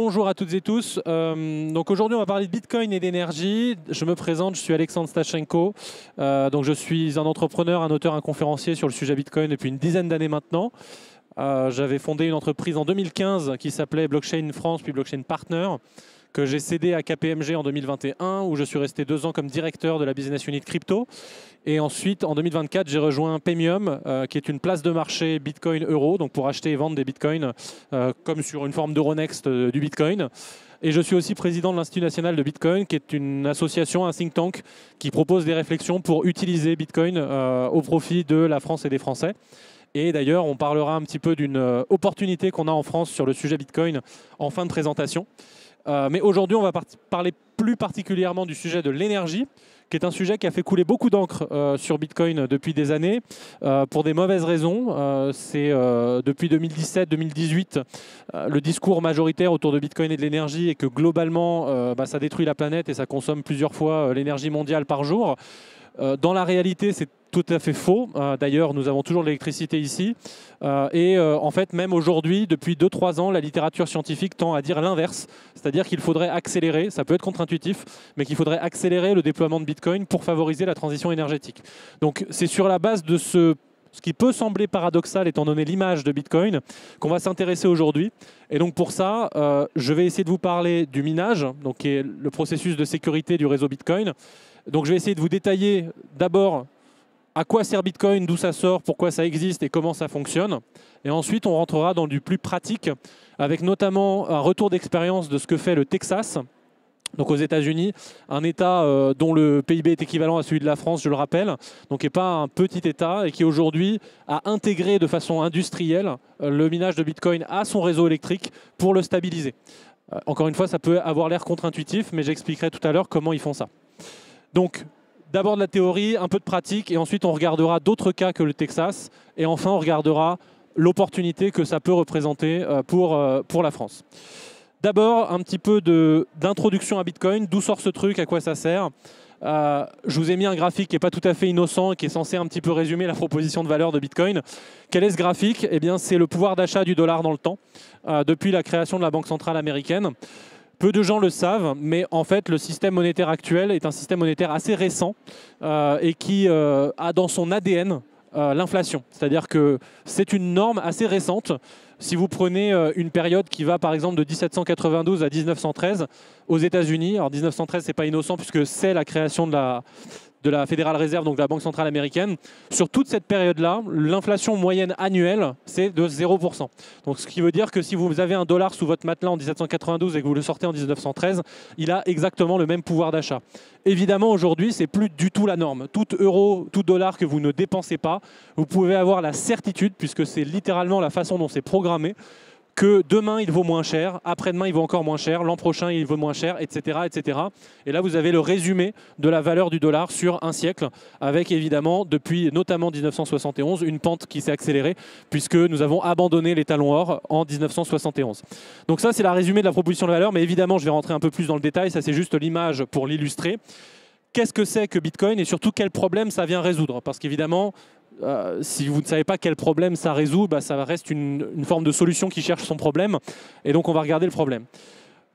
Bonjour à toutes et tous. Donc aujourd'hui, on va parler de Bitcoin et d'énergie. Je me présente, je suis Alexandre Stachenko. Donc je suis un entrepreneur, un auteur, un conférencier sur le sujet Bitcoin depuis une dizaine d'années maintenant. J'avais fondé une entreprise en 2015 qui s'appelait Blockchain France, puis Blockchain Partner, que j'ai cédé à KPMG en 2021, où je suis resté 2 ans comme directeur de la business unit crypto. Et ensuite, en 2024, j'ai rejoint Paymium, qui est une place de marché Bitcoin-Euro, donc pour acheter et vendre des Bitcoins, comme sur une forme d'Euronext du Bitcoin. Et je suis aussi président de l'Institut national de Bitcoin, qui est une association, un think tank, qui propose des réflexions pour utiliser Bitcoin au profit de la France et des Français. Et d'ailleurs, on parlera un petit peu d'une opportunité qu'on a en France sur le sujet Bitcoin en fin de présentation. Mais aujourd'hui, on va parler plus particulièrement du sujet de l'énergie, qui est un sujet qui a fait couler beaucoup d'encre sur Bitcoin depuis des années, pour des mauvaises raisons. C'est depuis 2017-2018, le discours majoritaire autour de Bitcoin et de l'énergie est que globalement, ça détruit la planète et ça consomme plusieurs fois l'énergie mondiale par jour. Dans la réalité, c'est tout à fait faux. D'ailleurs, nous avons toujours de l'électricité ici. En fait, même aujourd'hui, depuis 2-3 ans, la littérature scientifique tend à dire l'inverse. C'est-à-dire qu'il faudrait accélérer, ça peut être contre-intuitif, mais qu'il faudrait accélérer le déploiement de Bitcoin pour favoriser la transition énergétique. Donc, c'est sur la base de ce qui peut sembler paradoxal étant donné l'image de Bitcoin, qu'on va s'intéresser aujourd'hui. Et donc pour ça, je vais essayer de vous parler du minage, donc qui est le processus de sécurité du réseau Bitcoin. Donc je vais essayer de vous détailler d'abord à quoi sert Bitcoin, d'où ça sort, pourquoi ça existe et comment ça fonctionne. Et ensuite, on rentrera dans du plus pratique, avec notamment un retour d'expérience de ce que fait le Texas, donc aux États-Unis, un État dont le PIB est équivalent à celui de la France, je le rappelle, donc qui n'est pas un petit État et qui aujourd'hui a intégré de façon industrielle le minage de Bitcoin à son réseau électrique pour le stabiliser. Encore une fois, ça peut avoir l'air contre-intuitif, mais j'expliquerai tout à l'heure comment ils font ça. Donc, d'abord de la théorie, un peu de pratique, et ensuite on regardera d'autres cas que le Texas, et enfin on regardera l'opportunité que ça peut représenter pour la France. D'abord, un petit peu d'introduction à Bitcoin. D'où sort ce truc? À quoi ça sert? Je vous ai mis un graphique qui n'est pas tout à fait innocent et qui est censé un petit peu résumer la proposition de valeur de Bitcoin. Quel est ce graphique? Eh bien, c'est le pouvoir d'achat du dollar dans le temps, depuis la création de la Banque centrale américaine. Peu de gens le savent, mais en fait, le système monétaire actuel est un système monétaire assez récent et qui a dans son ADN l'inflation. C'est-à-dire que c'est une norme assez récente. Si vous prenez une période qui va par exemple de 1792 à 1913 aux États-Unis, alors 1913 c'est pas innocent puisque c'est la création de la Federal Reserve, donc de la Banque centrale américaine. Sur toute cette période-là, l'inflation moyenne annuelle, c'est de 0%. Donc, ce qui veut dire que si vous avez un dollar sous votre matelas en 1792 et que vous le sortez en 1913, il a exactement le même pouvoir d'achat. Évidemment, aujourd'hui, c'est plus du tout la norme. Tout euro, tout dollar que vous ne dépensez pas, vous pouvez avoir la certitude, puisque c'est littéralement la façon dont c'est programmé, que demain il vaut moins cher, après-demain il vaut encore moins cher, l'an prochain il vaut moins cher, etc., etc. Et là vous avez le résumé de la valeur du dollar sur un siècle, avec évidemment depuis notamment 1971 une pente qui s'est accélérée puisque nous avons abandonné les talons or en 1971. Donc ça c'est la résumé de la proposition de valeur, mais évidemment je vais rentrer un peu plus dans le détail, ça c'est juste l'image pour l'illustrer. Qu'est-ce que c'est que Bitcoin et surtout quel problème ça vient résoudre? Parce qu'évidemment, si vous ne savez pas quel problème ça résout, ça reste une forme de solution qui cherche son problème. Et donc on va regarder le problème.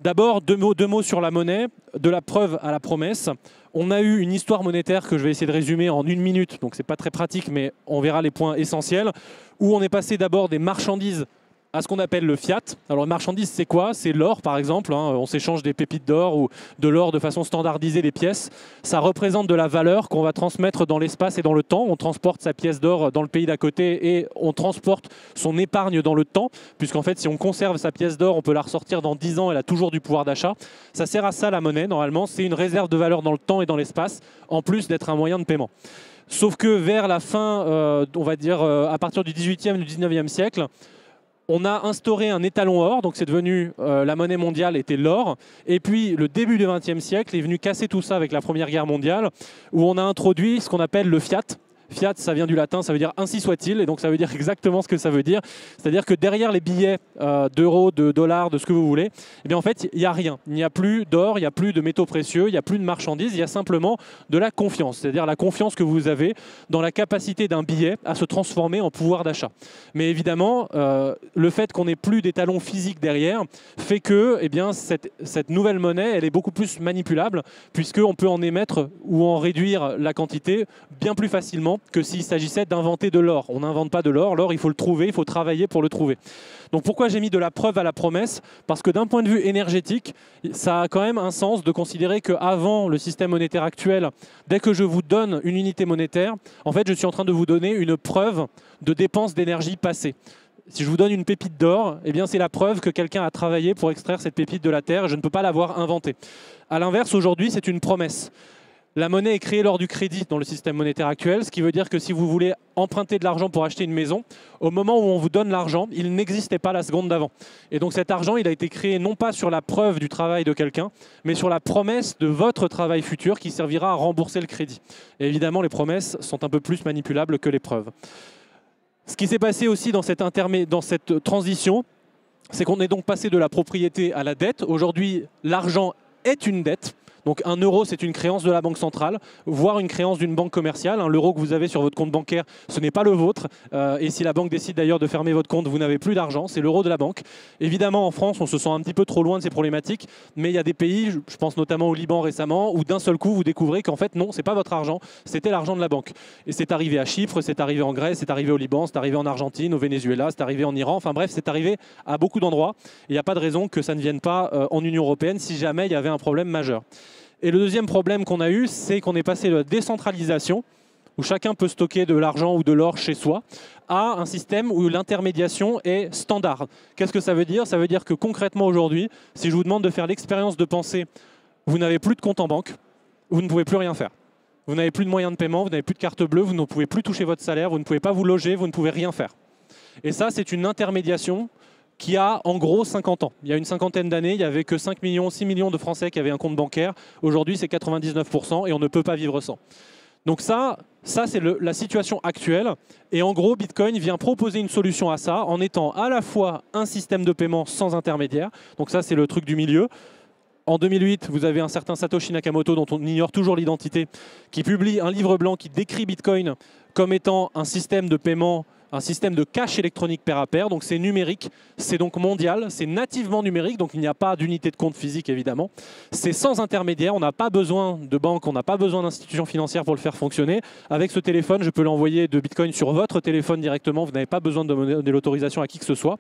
D'abord, deux mots sur la monnaie, de la preuve à la promesse. On a eu une histoire monétaire que je vais essayer de résumer en 1 minute, donc c'est pas très pratique, mais on verra les points essentiels, où on est passé d'abord des marchandises à ce qu'on appelle le fiat. Alors, les marchandises, c'est quoi? C'est l'or, par exemple. On s'échange des pépites d'or ou de l'or de façon standardisée, les pièces. Ça représente de la valeur qu'on va transmettre dans l'espace et dans le temps. On transporte sa pièce d'or dans le pays d'à côté et on transporte son épargne dans le temps, puisqu'en fait, si on conserve sa pièce d'or, on peut la ressortir dans 10 ans, elle a toujours du pouvoir d'achat. Ça sert à ça, la monnaie, normalement. C'est une réserve de valeur dans le temps et dans l'espace, en plus d'être un moyen de paiement. Sauf que vers la fin, on va dire à partir du 18e et du 19e siècle, on a instauré un étalon or, donc c'est devenu la monnaie mondiale était l'or. Et puis le début du XXe siècle est venu casser tout ça avec la Première Guerre mondiale, où on a introduit ce qu'on appelle le fiat. Fiat, ça vient du latin, ça veut dire ainsi soit-il, et donc ça veut dire exactement ce que ça veut dire. C'est-à-dire que derrière les billets d'euros, de dollars, de ce que vous voulez, eh bien en fait, il n'y a rien. Il n'y a plus d'or, il n'y a plus de métaux précieux, il n'y a plus de marchandises, il y a simplement de la confiance. C'est-à-dire la confiance que vous avez dans la capacité d'un billet à se transformer en pouvoir d'achat. Mais évidemment, le fait qu'on n'ait plus d'étalons physiques derrière fait que eh bien, cette nouvelle monnaie, elle est beaucoup plus manipulable, puisqu'on peut en émettre ou en réduire la quantité bien plus facilement que s'il s'agissait d'inventer de l'or. On n'invente pas de l'or, l'or il faut le trouver, il faut travailler pour le trouver. Donc pourquoi j'ai mis de la preuve à la promesse? Parce que d'un point de vue énergétique, ça a quand même un sens de considérer qu'avant le système monétaire actuel, dès que je vous donne une unité monétaire, en fait je suis en train de vous donner une preuve de dépense d'énergie passée. Si je vous donne une pépite d'or, eh bien c'est la preuve que quelqu'un a travaillé pour extraire cette pépite de la terre et je ne peux pas l'avoir inventée. A l'inverse, aujourd'hui, c'est une promesse. La monnaie est créée lors du crédit dans le système monétaire actuel, ce qui veut dire que si vous voulez emprunter de l'argent pour acheter une maison, au moment où on vous donne l'argent, il n'existait pas la seconde d'avant. Et donc cet argent, il a été créé non pas sur la preuve du travail de quelqu'un, mais sur la promesse de votre travail futur qui servira à rembourser le crédit. Et évidemment, les promesses sont un peu plus manipulables que les preuves. Ce qui s'est passé aussi dans cette transition, c'est qu'on est donc passé de la propriété à la dette. Aujourd'hui, l'argent est une dette. Donc 1 euro, c'est une créance de la banque centrale, voire une créance d'une banque commerciale. L'euro que vous avez sur votre compte bancaire, ce n'est pas le vôtre. Et si la banque décide d'ailleurs de fermer votre compte, vous n'avez plus d'argent, c'est l'euro de la banque. Évidemment, en France, on se sent un petit peu trop loin de ces problématiques, mais il y a des pays, je pense notamment au Liban récemment, où d'un seul coup, vous découvrez qu'en fait, non, ce n'est pas votre argent, c'était l'argent de la banque. Et c'est arrivé à Chypre, c'est arrivé en Grèce, c'est arrivé au Liban, c'est arrivé en Argentine, au Venezuela, c'est arrivé en Iran. Enfin bref, c'est arrivé à beaucoup d'endroits. Il n'y a pas de raison que ça ne vienne pas en Union européenne si jamais il y avait un problème majeur. Et le deuxième problème qu'on a eu, c'est qu'on est passé de la décentralisation, où chacun peut stocker de l'argent ou de l'or chez soi, à un système où l'intermédiation est standard. Qu'est-ce que ça veut dire? Ça veut dire que concrètement aujourd'hui, si je vous demande de faire l'expérience de penser, vous n'avez plus de compte en banque, vous ne pouvez plus rien faire. Vous n'avez plus de moyens de paiement, vous n'avez plus de carte bleue, vous ne pouvez plus toucher votre salaire, vous ne pouvez pas vous loger, vous ne pouvez rien faire. Et ça, c'est une intermédiation qui a en gros 50 ans. Il y a une cinquantaine d'années, il n'y avait que 5 millions, 6 millions de Français qui avaient un compte bancaire. Aujourd'hui, c'est 99% et on ne peut pas vivre sans. Donc ça c'est la situation actuelle. Et en gros, Bitcoin vient proposer une solution à ça en étant à la fois un système de paiement sans intermédiaire. Donc ça, c'est le truc du milieu. En 2008, vous avez un certain Satoshi Nakamoto, dont on ignore toujours l'identité, qui publie un livre blanc qui décrit Bitcoin comme étant un système de paiement, un système de cash électronique pair à pair. Donc c'est numérique, c'est donc mondial, c'est nativement numérique, donc il n'y a pas d'unité de compte physique évidemment. C'est sans intermédiaire, on n'a pas besoin de banque, on n'a pas besoin d'institutions financières pour le faire fonctionner. Avec ce téléphone, je peux l'envoyer de Bitcoin sur votre téléphone directement, vous n'avez pas besoin de donner l'autorisation à qui que ce soit.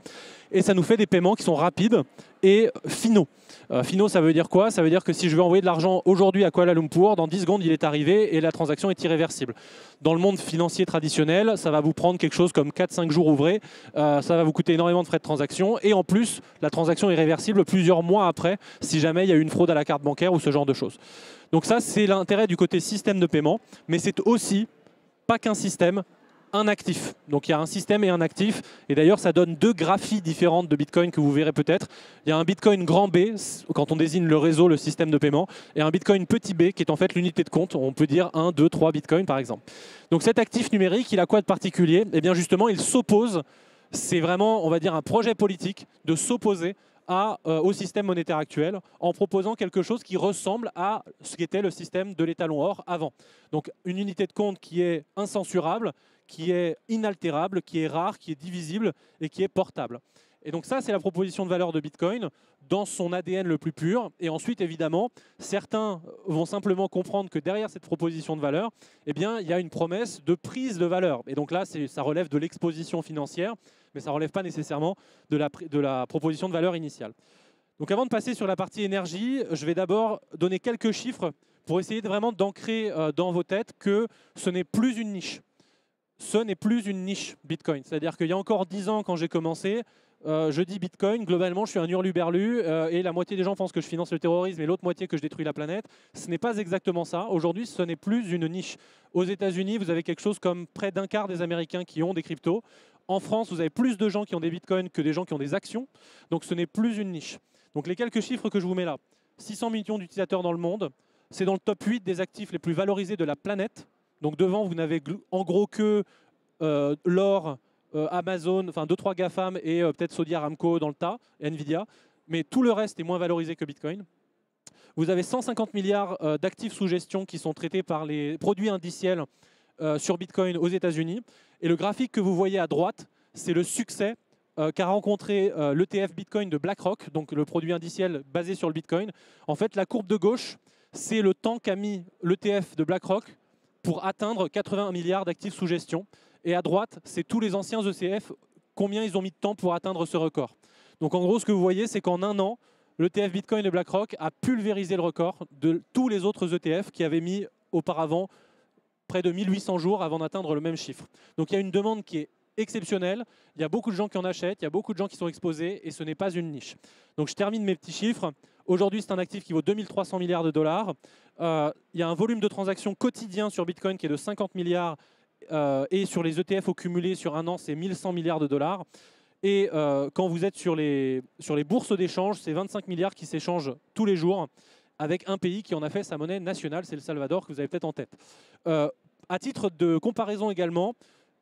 Et ça nous fait des paiements qui sont rapides et finaux. Finaux, ça veut dire quoi? Ça veut dire que si je veux envoyer de l'argent aujourd'hui à Kuala Lumpur, dans 10 secondes, il est arrivé et la transaction est irréversible. Dans le monde financier traditionnel, ça va vous prendre quelque chose comme 4-5 jours ouvrés. Ça va vous coûter énormément de frais de transaction. Et en plus, la transaction est réversible plusieurs mois après, si jamais il y a eu une fraude à la carte bancaire ou ce genre de choses. Donc ça, c'est l'intérêt du côté système de paiement. Mais c'est aussi, pas qu'un système, un actif. Donc il y a un système et un actif. Et d'ailleurs, ça donne 2 graphies différentes de Bitcoin que vous verrez peut-être. Il y a un Bitcoin grand B, quand on désigne le réseau, le système de paiement, et un Bitcoin petit b, qui est en fait l'unité de compte. On peut dire 1, 2, 3 Bitcoin par exemple. Donc cet actif numérique, il a quoi de particulier? Eh bien justement, il s'oppose. C'est vraiment, on va dire, un projet politique de s'opposer au système monétaire actuel en proposant quelque chose qui ressemble à ce qu'était le système de l'étalon or avant. Donc une unité de compte qui est incensurable, qui est inaltérable, qui est rare, qui est divisible et qui est portable. Et donc ça, c'est la proposition de valeur de Bitcoin dans son ADN le plus pur. Et ensuite, évidemment, certains vont simplement comprendre que derrière cette proposition de valeur, eh bien, il y a une promesse de prise de valeur. Et donc là, ça relève de l'exposition financière, mais ça ne relève pas nécessairement de la proposition de valeur initiale. Donc avant de passer sur la partie énergie, je vais d'abord donner quelques chiffres pour essayer vraiment d'ancrer dans vos têtes que ce n'est plus une niche. Ce n'est plus une niche Bitcoin. C'est-à-dire qu'il y a encore 10 ans, quand j'ai commencé, je dis Bitcoin, globalement, je suis un hurluberlu et la moitié des gens pensent que je finance le terrorisme et l'autre moitié que je détruis la planète. Ce n'est pas exactement ça. Aujourd'hui, ce n'est plus une niche. Aux États-Unis, vous avez quelque chose comme près d'un quart des Américains qui ont des cryptos. En France, vous avez plus de gens qui ont des Bitcoins que des gens qui ont des actions. Donc ce n'est plus une niche. Donc les quelques chiffres que je vous mets là, 600 millions d'utilisateurs dans le monde, c'est dans le top 8 des actifs les plus valorisés de la planète. Donc devant, vous n'avez en gros que l'or, Amazon, enfin 2-3 GAFAM et peut-être Saudi Aramco dans le tas, et Nvidia. Mais tout le reste est moins valorisé que Bitcoin. Vous avez 150 milliards d'actifs sous gestion qui sont traités par les produits indiciels sur Bitcoin aux États-Unis. Et le graphique que vous voyez à droite, c'est le succès qu'a rencontré l'ETF Bitcoin de BlackRock, donc le produit indiciel basé sur le Bitcoin. En fait, la courbe de gauche, c'est le temps qu'a mis l'ETF de BlackRock pour atteindre 81 milliards d'actifs sous gestion. Et à droite, c'est tous les anciens ECF, combien ils ont mis de temps pour atteindre ce record. Donc en gros, ce que vous voyez, c'est qu'en un an, l'ETF Bitcoin de BlackRock a pulvérisé le record de tous les autres ETF qui avaient mis auparavant près de 1800 jours avant d'atteindre le même chiffre. Donc il y a une demande qui est exceptionnelle, il y a beaucoup de gens qui en achètent, il y a beaucoup de gens qui sont exposés et ce n'est pas une niche. Donc je termine mes petits chiffres. Aujourd'hui, c'est un actif qui vaut 2300 milliards de dollars. Il y a un volume de transactions quotidien sur Bitcoin qui est de 50 milliards et sur les ETF au cumulé sur un an, c'est 1100 milliards de dollars. Et quand vous êtes sur les bourses d'échange, c'est 25 milliards qui s'échangent tous les jours avec un pays qui en a fait sa monnaie nationale, c'est le Salvador, que vous avez peut-être en tête. À titre de comparaison également,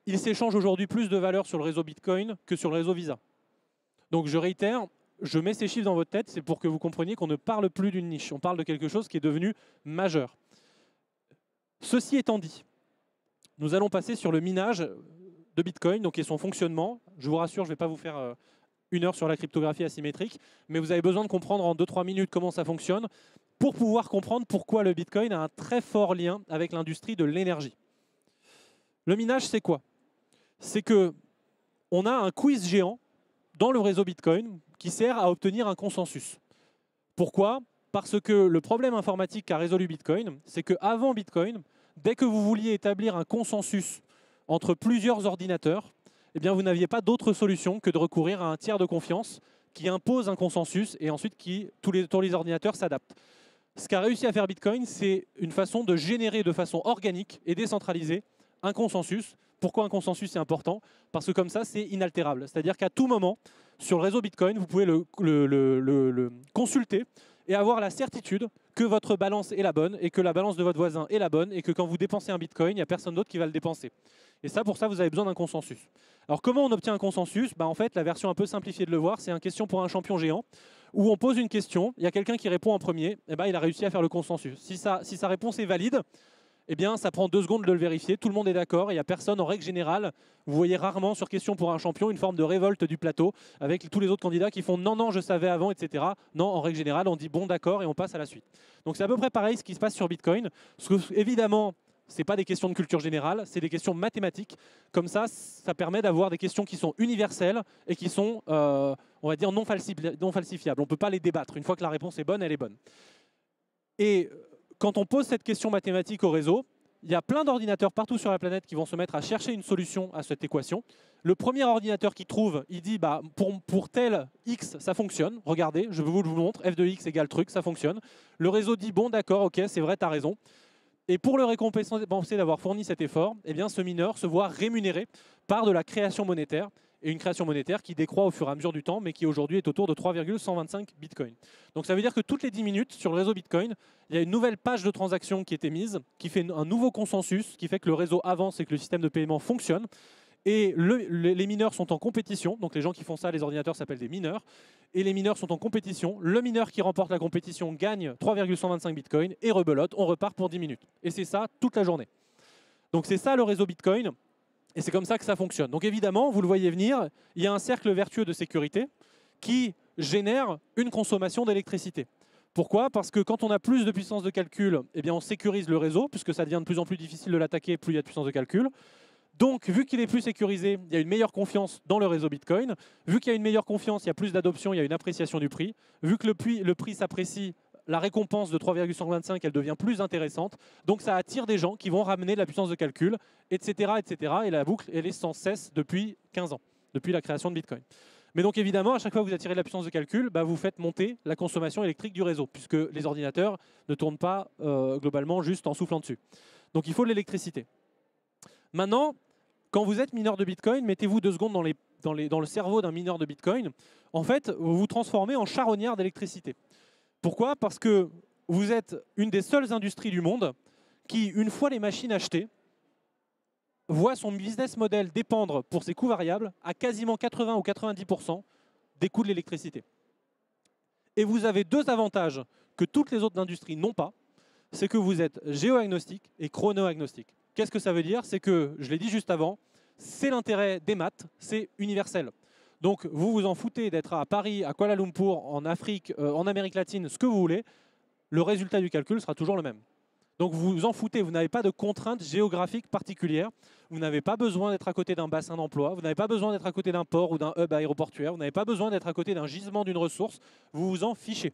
il s'échange aujourd'hui plus de valeur sur le réseau Bitcoin que sur le réseau Visa. Donc je réitère, je mets ces chiffres dans votre tête, c'est pour que vous compreniez qu'on ne parle plus d'une niche, on parle de quelque chose qui est devenu majeur. Ceci étant dit, nous allons passer sur le minage de Bitcoin, donc et son fonctionnement. Je vous rassure, je ne vais pas vous faire une heure sur la cryptographie asymétrique, mais vous avez besoin de comprendre en 2-3 minutes comment ça fonctionne pour pouvoir comprendre pourquoi le Bitcoin a un très fort lien avec l'industrie de l'énergie. Le minage, c'est quoi? C'est qu'on a un quiz géant dans le réseau Bitcoin qui sert à obtenir un consensus. Pourquoi? Parce que le problème informatique qu'a résolu Bitcoin, c'est qu'avant Bitcoin, dès que vous vouliez établir un consensus entre plusieurs ordinateurs, eh bien, vous n'aviez pas d'autre solution que de recourir à un tiers de confiance qui impose un consensus et ensuite tous les ordinateurs s'adaptent. Ce qu'a réussi à faire Bitcoin, c'est une façon de générer de façon organique et décentralisée un consensus. Pourquoi un consensus est important? Parce que comme ça, c'est inaltérable. C'est-à-dire qu'à tout moment, sur le réseau Bitcoin, vous pouvez le consulter et avoir la certitude que votre balance est la bonne et que la balance de votre voisin est la bonne et que quand vous dépensez un Bitcoin, il n'y a personne d'autre qui va le dépenser. Et ça, pour ça, vous avez besoin d'un consensus. Alors comment on obtient un consensus? En fait, la version un peu simplifiée de le voir, c'est une question pour un champion géant où on pose une question, il y a quelqu'un qui répond en premier, et il a réussi à faire le consensus. Si sa réponse est valide, eh bien, ça prend 2 secondes de le vérifier, tout le monde est d'accord, et il n'y a personne, en règle générale, vous voyez rarement sur question pour un champion une forme de révolte du plateau, avec tous les autres candidats qui font « non, non, je savais avant », etc. Non, en règle générale, on dit « bon, d'accord » et on passe à la suite. Donc c'est à peu près pareil ce qui se passe sur Bitcoin, parce que, évidemment, ce n'est pas des questions de culture générale, c'est des questions mathématiques. Comme ça, ça permet d'avoir des questions qui sont universelles et qui sont, on va dire, non falsifiables. On ne peut pas les débattre. Une fois que la réponse est bonne, elle est bonne. Et quand on pose cette question mathématique au réseau, il y a plein d'ordinateurs partout sur la planète qui vont se mettre à chercher une solution à cette équation. Le premier ordinateur qui trouve, il dit pour tel x, ça fonctionne. Regardez, je vous le montre, f de x égale truc, ça fonctionne. Le réseau dit bon, d'accord, ok, c'est vrai, tu as raison. Et pour le récompenser d'avoir fourni cet effort, eh bien, ce mineur se voit rémunéré par de la création monétaire, et une création monétaire qui décroît au fur et à mesure du temps, mais qui aujourd'hui est autour de 3,125 bitcoins. Donc ça veut dire que toutes les 10 minutes, sur le réseau Bitcoin, il y a une nouvelle page de transaction qui est émise, qui fait un nouveau consensus, qui fait que le réseau avance et que le système de paiement fonctionne. Et les mineurs sont en compétition, donc les gens qui font ça, les ordinateurs s'appellent des mineurs, et les mineurs sont en compétition. Le mineur qui remporte la compétition gagne 3,125 bitcoins et rebelote, on repart pour 10 minutes. Et c'est ça toute la journée. Donc c'est ça le réseau Bitcoin, et c'est comme ça que ça fonctionne. Donc évidemment, vous le voyez venir, il y a un cercle vertueux de sécurité qui génère une consommation d'électricité. Pourquoi? Parce que quand on a plus de puissance de calcul, eh bien on sécurise le réseau, puisque ça devient de plus en plus difficile de l'attaquer, plus il y a de puissance de calcul. Donc, vu qu'il est plus sécurisé, il y a une meilleure confiance dans le réseau Bitcoin. Vu qu'il y a une meilleure confiance, il y a plus d'adoption, il y a une appréciation du prix. Vu que le prix s'apprécie, la récompense de 3,125, elle devient plus intéressante. Donc, ça attire des gens qui vont ramener de la puissance de calcul, etc., etc. Et la boucle, elle est sans cesse depuis 15 ans, depuis la création de Bitcoin. Mais donc, évidemment, à chaque fois que vous attirez de la puissance de calcul, vous faites monter la consommation électrique du réseau, puisque les ordinateurs ne tournent pas globalement juste en soufflant dessus. Donc, il faut de l'électricité. Maintenant, quand vous êtes mineur de Bitcoin, mettez-vous 2 secondes dans le cerveau d'un mineur de Bitcoin. En fait, vous vous transformez en charognard d'électricité. Pourquoi? Parce que vous êtes une des seules industries du monde qui, une fois les machines achetées, voit son business model dépendre pour ses coûts variables à quasiment 80 ou 90% des coûts de l'électricité. Et vous avez deux avantages que toutes les autres industries n'ont pas, c'est que vous êtes géoagnostique et chronoagnostique. Qu'est-ce que ça veut dire? C'est que, je l'ai dit juste avant, c'est l'intérêt des maths, c'est universel. Donc vous vous en foutez d'être à Paris, à Kuala Lumpur, en Afrique, en Amérique latine, ce que vous voulez, le résultat du calcul sera toujours le même. Donc vous vous en foutez, vous n'avez pas de contraintes géographiques particulières, vous n'avez pas besoin d'être à côté d'un bassin d'emploi, vous n'avez pas besoin d'être à côté d'un port ou d'un hub aéroportuaire, vous n'avez pas besoin d'être à côté d'un gisement d'une ressource, vous vous en fichez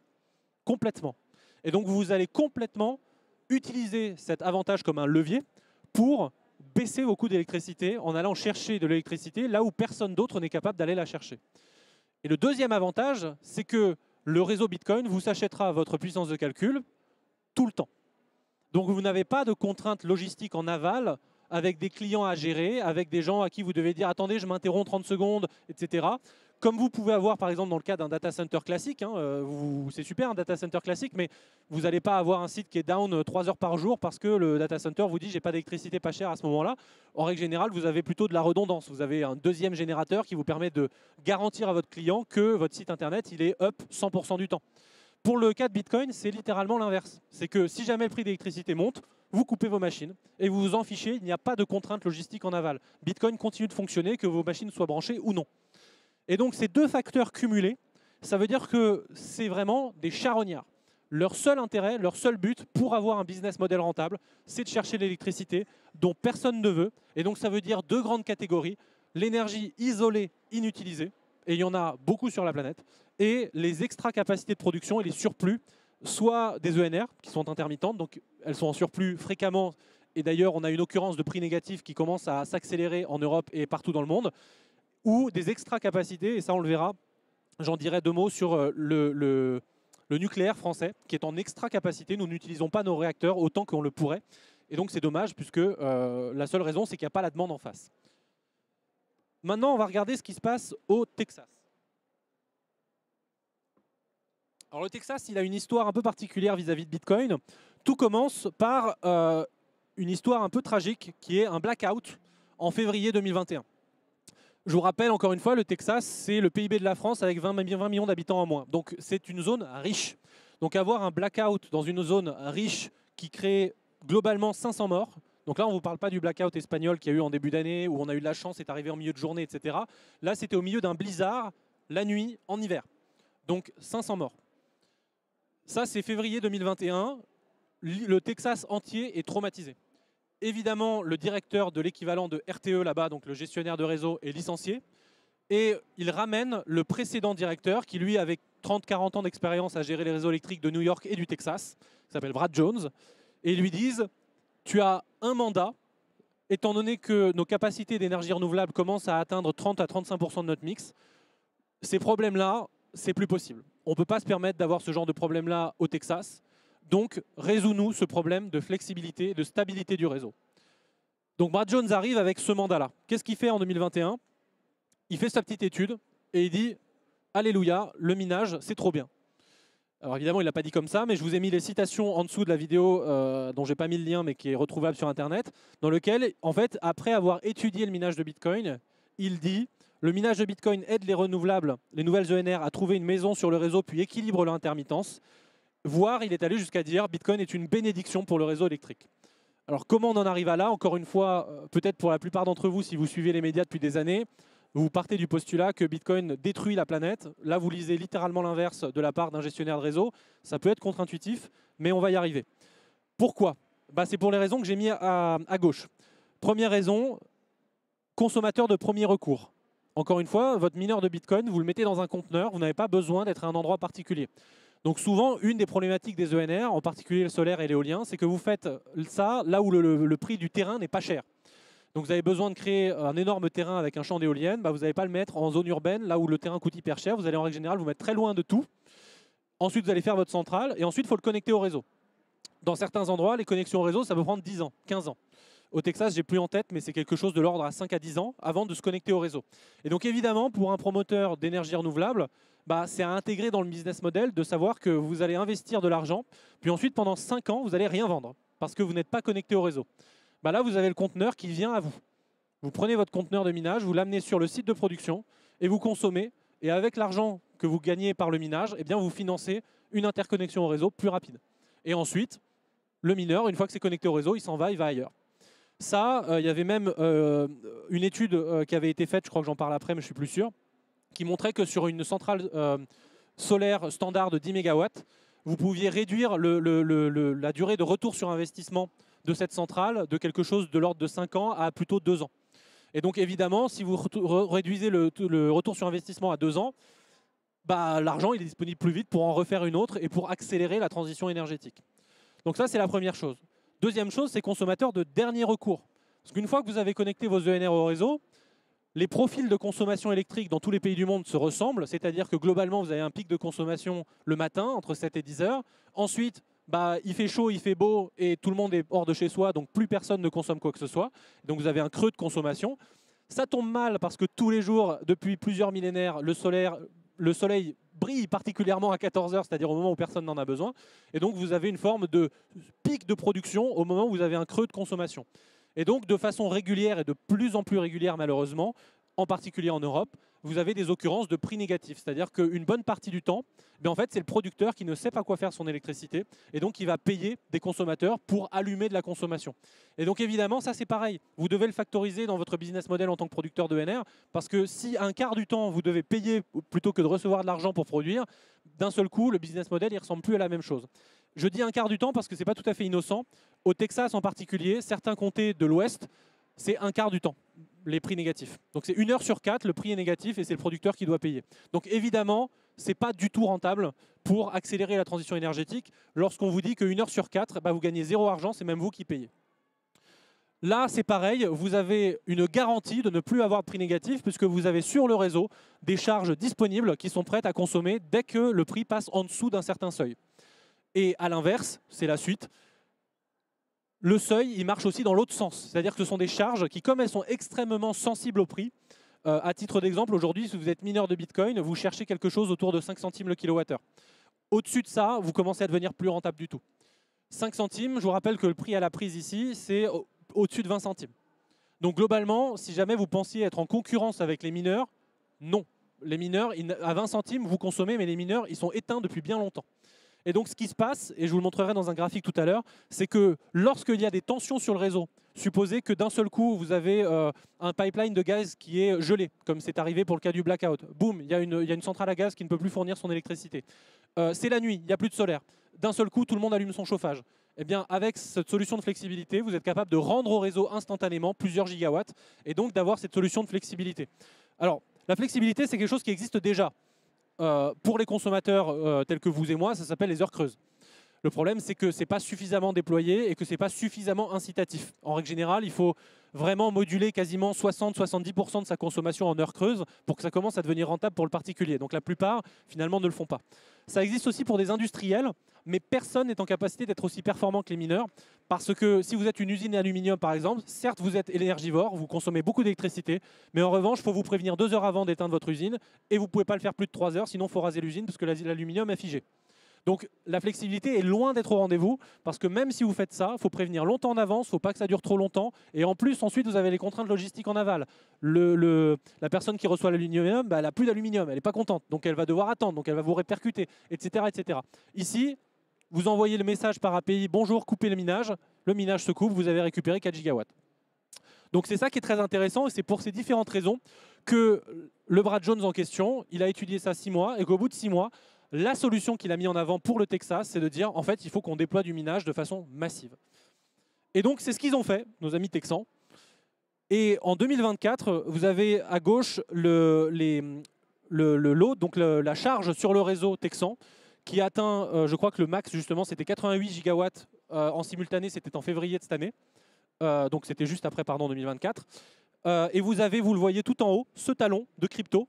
complètement. Et donc vous allez complètement utiliser cet avantage comme un levier pour baisser vos coûts d'électricité en allant chercher de l'électricité là où personne d'autre n'est capable d'aller la chercher. Et le deuxième avantage, c'est que le réseau Bitcoin vous achètera votre puissance de calcul tout le temps. Donc vous n'avez pas de contraintes logistiques en aval avec des clients à gérer, avec des gens à qui vous devez dire « attendez, je m'interromps 30 secondes », etc. Comme vous pouvez avoir par exemple dans le cas d'un data center classique, hein, c'est super un data center classique, mais vous n'allez pas avoir un site qui est down 3 heures par jour parce que le data center vous dit « j'ai pas d'électricité pas chère à ce moment-là ». En règle générale, vous avez plutôt de la redondance. Vous avez un deuxième générateur qui vous permet de garantir à votre client que votre site internet il est up 100% du temps. Pour le cas de Bitcoin, c'est littéralement l'inverse. C'est que si jamais le prix d'électricité monte, vous coupez vos machines et vous vous en fichez, il n'y a pas de contrainte logistique en aval. Bitcoin continue de fonctionner, que vos machines soient branchées ou non. Et donc ces deux facteurs cumulés, ça veut dire que c'est vraiment des charognards. Leur seul intérêt, leur seul but pour avoir un business model rentable, c'est de chercher l'électricité dont personne ne veut. Et donc ça veut dire deux grandes catégories, l'énergie isolée, inutilisée, et il y en a beaucoup sur la planète, et les extra capacités de production et les surplus, soit des ENR qui sont intermittentes, donc elles sont en surplus fréquemment, et d'ailleurs on a une occurrence de prix négatif qui commence à s'accélérer en Europe et partout dans le monde, ou des extra capacités, et ça on le verra, j'en dirai deux mots sur le nucléaire français, qui est en extra capacité, nous n'utilisons pas nos réacteurs autant qu'on le pourrait, et donc c'est dommage puisque la seule raison c'est qu'il n'y a pas la demande en face. Maintenant on va regarder ce qui se passe au Texas. Alors le Texas, il a une histoire un peu particulière vis-à-vis de Bitcoin. Tout commence par une histoire un peu tragique qui est un blackout en février 2021. Je vous rappelle encore une fois, le Texas, c'est le PIB de la France avec 20 millions d'habitants en moins. Donc c'est une zone riche. Donc avoir un blackout dans une zone riche qui crée globalement 500 morts. Donc là, on ne vous parle pas du blackout espagnol qu'il y a eu en début d'année où on a eu de la chance, c'est arrivé en milieu de journée, etc. Là, c'était au milieu d'un blizzard, la nuit, en hiver. Donc 500 morts. Ça, c'est février 2021. Le Texas entier est traumatisé. Évidemment, le directeur de l'équivalent de RTE là-bas, donc le gestionnaire de réseau, est licencié. Et il ramène le précédent directeur qui, lui, avec 30-40 ans d'expérience à gérer les réseaux électriques de New York et du Texas, qui s'appelle Brad Jones, et ils lui disent « Tu as un mandat, étant donné que nos capacités d'énergie renouvelable commencent à atteindre 30 à 35% de notre mix, ces problèmes-là, c'est plus possible. On ne peut pas se permettre d'avoir ce genre de problème-là au Texas. Donc, résous-nous ce problème de flexibilité et de stabilité du réseau. » Donc, Brad Jones arrive avec ce mandat-là. Qu'est-ce qu'il fait en 2021? Il fait sa petite étude et il dit « Alléluia, le minage, c'est trop bien. » Alors évidemment, il ne l'a pas dit comme ça, mais je vous ai mis les citations en dessous de la vidéo dont je n'ai pas mis le lien, mais qui est retrouvable sur Internet, dans lequel, en fait, après avoir étudié le minage de Bitcoin, il dit « Le minage de Bitcoin aide les renouvelables, les nouvelles ENR, à trouver une maison sur le réseau, puis équilibre leur intermittence. » Voire, il est allé jusqu'à dire « Bitcoin est une bénédiction pour le réseau électrique ». Alors comment on en arrive à là? Encore une fois, peut-être pour la plupart d'entre vous, si vous suivez les médias depuis des années, vous partez du postulat que Bitcoin détruit la planète. Là, vous lisez littéralement l'inverse de la part d'un gestionnaire de réseau. Ça peut être contre-intuitif, mais on va y arriver. Pourquoi? C'est pour les raisons que j'ai mis à gauche. Première raison, consommateur de premier recours. Encore une fois, votre mineur de Bitcoin, vous le mettez dans un conteneur, vous n'avez pas besoin d'être à un endroit particulier. Donc souvent, une des problématiques des ENR, en particulier le solaire et l'éolien, c'est que vous faites ça là où le prix du terrain n'est pas cher. Donc vous avez besoin de créer un énorme terrain avec un champ d'éoliennes, vous n'allez pas le mettre en zone urbaine, là où le terrain coûte hyper cher, vous allez en règle générale vous mettre très loin de tout. Ensuite, vous allez faire votre centrale et ensuite, il faut le connecter au réseau. Dans certains endroits, les connexions au réseau, ça peut prendre 10 ans, 15 ans. Au Texas, j'ai plus en tête, mais c'est quelque chose de l'ordre à 5 à 10 ans avant de se connecter au réseau. Et donc évidemment, pour un promoteur d'énergie renouvelable, c'est à intégrer dans le business model de savoir que vous allez investir de l'argent, puis ensuite pendant 5 ans, vous n'allez rien vendre parce que vous n'êtes pas connecté au réseau. Là, vous avez le conteneur qui vient à vous. Vous prenez votre conteneur de minage, vous l'amenez sur le site de production et vous consommez. Et avec l'argent que vous gagnez par le minage, eh bien vous financez une interconnexion au réseau plus rapide. Et ensuite, le mineur, une fois que c'est connecté au réseau, il s'en va, il va ailleurs. Ça, il y avait même une étude qui avait été faite, je crois que j'en parle après, mais je ne suis plus sûr, qui montrait que sur une centrale solaire standard de 10 MW, vous pouviez réduire la durée de retour sur investissement de cette centrale de quelque chose de l'ordre de 5 ans à plutôt 2 ans. Et donc évidemment, si vous réduisez le retour sur investissement à 2 ans, bah, l'argent il est disponible plus vite pour en refaire une autre et pour accélérer la transition énergétique. Donc ça, c'est la première chose. Deuxième chose, c'est consommateur de dernier recours. Parce qu'une fois que vous avez connecté vos ENR au réseau, les profils de consommation électrique dans tous les pays du monde se ressemblent, c'est-à-dire que globalement, vous avez un pic de consommation le matin, entre 7 et 10 heures. Ensuite, bah, il fait chaud, il fait beau, et tout le monde est hors de chez soi, donc plus personne ne consomme quoi que ce soit. Donc vous avez un creux de consommation. Ça tombe mal parce que tous les jours, depuis plusieurs millénaires, le soleil brille particulièrement à 14 heures, c'est-à-dire au moment où personne n'en a besoin. Et donc vous avez une forme de pic de production au moment où vous avez un creux de consommation. Et donc, de façon régulière et de plus en plus régulière, malheureusement, en particulier en Europe, vous avez des occurrences de prix négatifs. C'est-à-dire qu'une bonne partie du temps, en fait, c'est le producteur qui ne sait pas quoi faire son électricité et donc il va payer des consommateurs pour allumer de la consommation. Et donc, évidemment, ça, c'est pareil. Vous devez le factoriser dans votre business model en tant que producteur d'ENR parce que si un quart du temps, vous devez payer plutôt que de recevoir de l'argent pour produire, d'un seul coup, le business model, il ne ressemble plus à la même chose. Je dis un quart du temps parce que ce n'est pas tout à fait innocent. Au Texas en particulier, certains comtés de l'Ouest, c'est un quart du temps, les prix négatifs. Donc c'est 1 heure sur 4, le prix est négatif et c'est le producteur qui doit payer. Donc évidemment, ce n'est pas du tout rentable pour accélérer la transition énergétique lorsqu'on vous dit que 1 heure sur 4, bah, vous gagnez 0 argent, c'est même vous qui payez. Là, c'est pareil, vous avez une garantie de ne plus avoir de prix négatif puisque vous avez sur le réseau des charges disponibles qui sont prêtes à consommer dès que le prix passe en dessous d'un certain seuil. Et à l'inverse, c'est la suite, le seuil, il marche aussi dans l'autre sens. C'est-à-dire que ce sont des charges qui, comme elles sont extrêmement sensibles au prix, à titre d'exemple, aujourd'hui, si vous êtes mineur de Bitcoin, vous cherchez quelque chose autour de 5 centimes le kilowattheure. Au-dessus de ça, vous commencez à devenir plus rentable du tout. 5 centimes, je vous rappelle que le prix à la prise ici, c'est au-dessus de 20 centimes. Donc globalement, si jamais vous pensiez être en concurrence avec les mineurs, non. Les mineurs, à 20 centimes, vous consommez, mais les mineurs, ils sont éteints depuis bien longtemps. Et donc ce qui se passe, et je vous le montrerai dans un graphique tout à l'heure, c'est que lorsqu'il y a des tensions sur le réseau, supposez que d'un seul coup, vous avez un pipeline de gaz qui est gelé, comme c'est arrivé pour le cas du blackout. Boum, il y a une centrale à gaz qui ne peut plus fournir son électricité. C'est la nuit, il n'y a plus de solaire. D'un seul coup, tout le monde allume son chauffage. Eh bien, avec cette solution de flexibilité, vous êtes capable de rendre au réseau instantanément plusieurs gigawatts et donc d'avoir cette solution de flexibilité. Alors, la flexibilité, c'est quelque chose qui existe déjà. Pour les consommateurs tels que vous et moi, ça s'appelle les heures creuses. Le problème, c'est que ce n'est pas suffisamment déployé et que ce n'est pas suffisamment incitatif. En règle générale, il faut vraiment moduler quasiment 60-70% de sa consommation en heures creuses pour que ça commence à devenir rentable pour le particulier. Donc la plupart, finalement, ne le font pas. Ça existe aussi pour des industriels, mais personne n'est en capacité d'être aussi performant que les mineurs. Parce que si vous êtes une usine d'aluminium, par exemple, certes, vous êtes énergivore, vous consommez beaucoup d'électricité, mais en revanche, il faut vous prévenir 2 heures avant d'éteindre votre usine et vous ne pouvez pas le faire plus de 3 heures, sinon il faut raser l'usine parce que l'aluminium est figé. Donc la flexibilité est loin d'être au rendez-vous parce que même si vous faites ça, il faut prévenir longtemps en avance, il ne faut pas que ça dure trop longtemps. Et en plus, ensuite, vous avez les contraintes logistiques en aval. La personne qui reçoit l'aluminium, bah, elle n'a plus d'aluminium, elle n'est pas contente. Donc elle va devoir attendre, donc elle va vous répercuter, etc. etc. Ici, vous envoyez le message par API, bonjour, coupez le minage se coupe, vous avez récupéré 4 gigawatts. Donc c'est ça qui est très intéressant et c'est pour ces différentes raisons que le Brad Jones en question, il a étudié ça 6 mois et qu'au bout de 6 mois, la solution qu'il a mis en avant pour le Texas, c'est de dire en fait, il faut qu'on déploie du minage de façon massive. Et donc, c'est ce qu'ils ont fait, nos amis texans. Et en 2024, vous avez à gauche le load, donc la charge sur le réseau texan, qui a atteint, je crois que le max, justement, c'était 88 gigawatts en simultané, c'était en février de cette année. Donc, c'était juste après, pardon, 2024. Et vous avez, vous le voyez tout en haut, ce talon de crypto,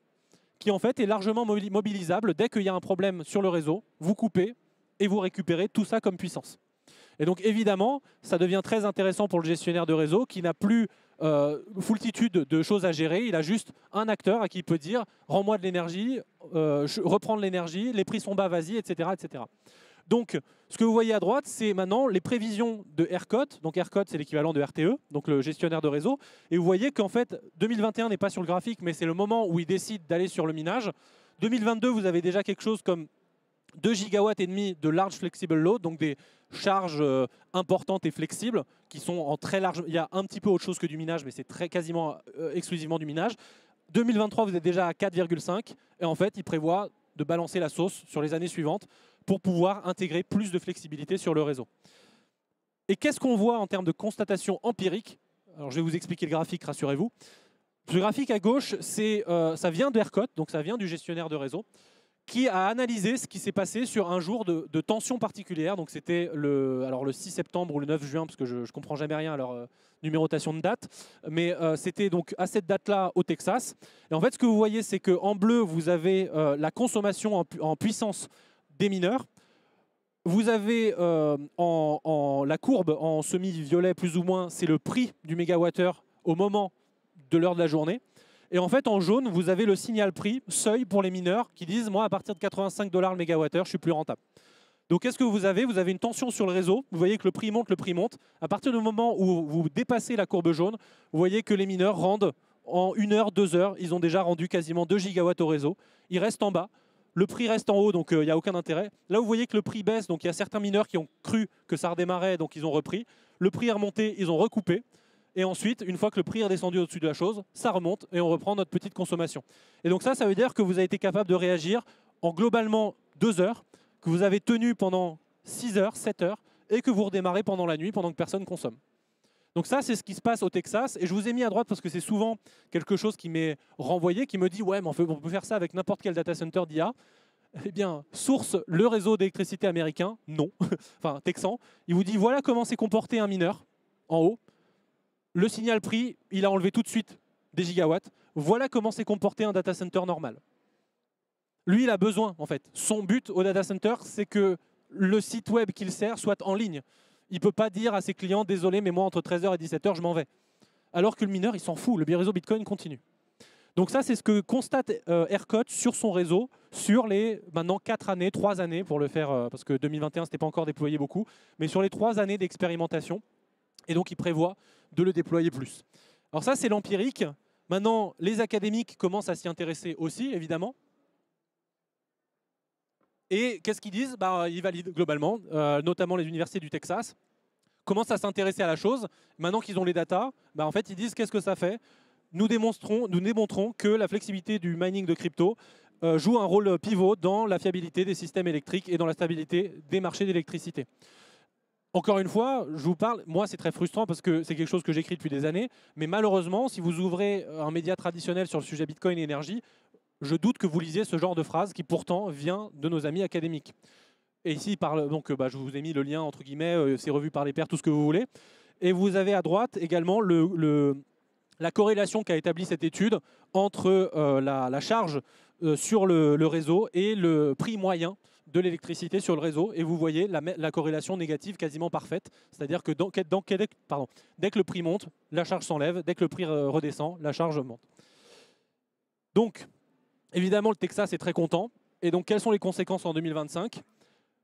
qui en fait est largement mobilisable. Dès qu'il y a un problème sur le réseau, vous coupez et vous récupérez tout ça comme puissance. Et donc évidemment, ça devient très intéressant pour le gestionnaire de réseau qui n'a plus foultitude de choses à gérer. Il a juste un acteur à qui il peut dire « rends-moi de l'énergie, reprends de l'énergie, les prix sont bas, vas-y, etc. etc. » Donc, ce que vous voyez à droite, c'est maintenant les prévisions de ERCOT. Donc ERCOT, c'est l'équivalent de RTE, donc le gestionnaire de réseau. Et vous voyez qu'en fait, 2021 n'est pas sur le graphique, mais c'est le moment où ils décident d'aller sur le minage. 2022, vous avez déjà quelque chose comme 2 gigawatts et demi de large flexible load, donc des charges importantes et flexibles qui sont en très large. Il y a un petit peu autre chose que du minage, mais c'est quasiment exclusivement du minage. 2023, vous êtes déjà à 4,5 et en fait, ils prévoient de balancer la sauce sur les années suivantes pour pouvoir intégrer plus de flexibilité sur le réseau. Et qu'est-ce qu'on voit en termes de constatation empirique? Alors, je vais vous expliquer le graphique, rassurez-vous. Ce graphique à gauche, ça vient de ERCOT, donc ça vient du gestionnaire de réseau, qui a analysé ce qui s'est passé sur un jour de tension particulière. Donc c'était le 6 septembre ou le 9 juin, parce que je ne comprends jamais rien à leur numérotation de date. Mais c'était donc à cette date-là au Texas. Et en fait, ce que vous voyez, c'est qu'en bleu, vous avez la consommation en puissance des mineurs. Vous avez la courbe en semi-violet, plus ou moins, c'est le prix du mégawattheure au moment de l'heure de la journée. Et en fait, en jaune, vous avez le signal prix, seuil pour les mineurs, qui disent, moi, à partir de 85 $ le mégawattheure, je suis plus rentable. Donc, qu'est-ce que vous avez? Vous avez une tension sur le réseau. Vous voyez que le prix monte, le prix monte. À partir du moment où vous dépassez la courbe jaune, vous voyez que les mineurs rendent en 1 heure, 2 heures. Ils ont déjà rendu quasiment 2 gigawatts au réseau. Ils restent en bas. Le prix reste en haut, donc il n'y a aucun intérêt. Là, vous voyez que le prix baisse. Donc, il y a certains mineurs qui ont cru que ça redémarrait, donc ils ont repris. Le prix est remonté, ils ont recoupé. Et ensuite, une fois que le prix est redescendu au-dessus de la chose, ça remonte et on reprend notre petite consommation. Et donc ça veut dire que vous avez été capable de réagir en globalement 2 heures, que vous avez tenu pendant 6 heures, 7 heures, et que vous redémarrez pendant la nuit, pendant que personne consomme. Donc ça, c'est ce qui se passe au Texas. Et je vous ai mis à droite parce que c'est souvent quelque chose qui m'est renvoyé, qui me dit « Ouais, mais on peut faire ça avec n'importe quel data center d'IA ». Eh bien, source, le réseau d'électricité américain, non. Enfin, texan. Il vous dit « Voilà comment s'est comporté un mineur, en haut ». Le signal prix, il a enlevé tout de suite des gigawatts. Voilà comment s'est comporté un data center normal. Lui, il a besoin, en fait. Son but au data center, c'est que le site web qu'il sert soit en ligne. Il ne peut pas dire à ses clients, désolé, mais moi, entre 13 h et 17 h, je m'en vais. Alors que le mineur, il s'en fout. Le réseau Bitcoin continue. Donc ça, c'est ce que constate ERCOT sur son réseau sur les, maintenant, 4 années, 3 années, pour le faire, parce que 2021, ce n'était pas encore déployé beaucoup, mais sur les 3 années d'expérimentation. Et donc, il prévoit de le déployer plus. Alors ça, c'est l'empirique. Maintenant, les académiques commencent à s'y intéresser aussi, évidemment. Et qu'est-ce qu'ils disent? Ils valident globalement, notamment les universités du Texas, commencent à s'intéresser à la chose. Maintenant qu'ils ont les datas, en fait, ils disent qu'est-ce que ça fait? Nous démontrons que la flexibilité du mining de crypto joue un rôle pivot dans la fiabilité des systèmes électriques et dans la stabilité des marchés d'électricité. Encore une fois, je vous parle, moi c'est très frustrant parce que c'est quelque chose que j'écris depuis des années, mais malheureusement, si vous ouvrez un média traditionnel sur le sujet Bitcoin et énergie, je doute que vous lisiez ce genre de phrase qui pourtant vient de nos amis académiques. Et ici, il parle, donc, je vous ai mis le lien, entre guillemets, c'est revu par les pairs, tout ce que vous voulez. Et vous avez à droite également la corrélation qu'a établie cette étude entre la charge sur le réseau et le prix moyen de l'électricité sur le réseau. Et vous voyez la corrélation négative quasiment parfaite. C'est-à-dire que dès que le prix monte, la charge s'enlève. Dès que le prix redescend, la charge monte. Donc, évidemment, le Texas est très content. Et donc, quelles sont les conséquences en 2025 ?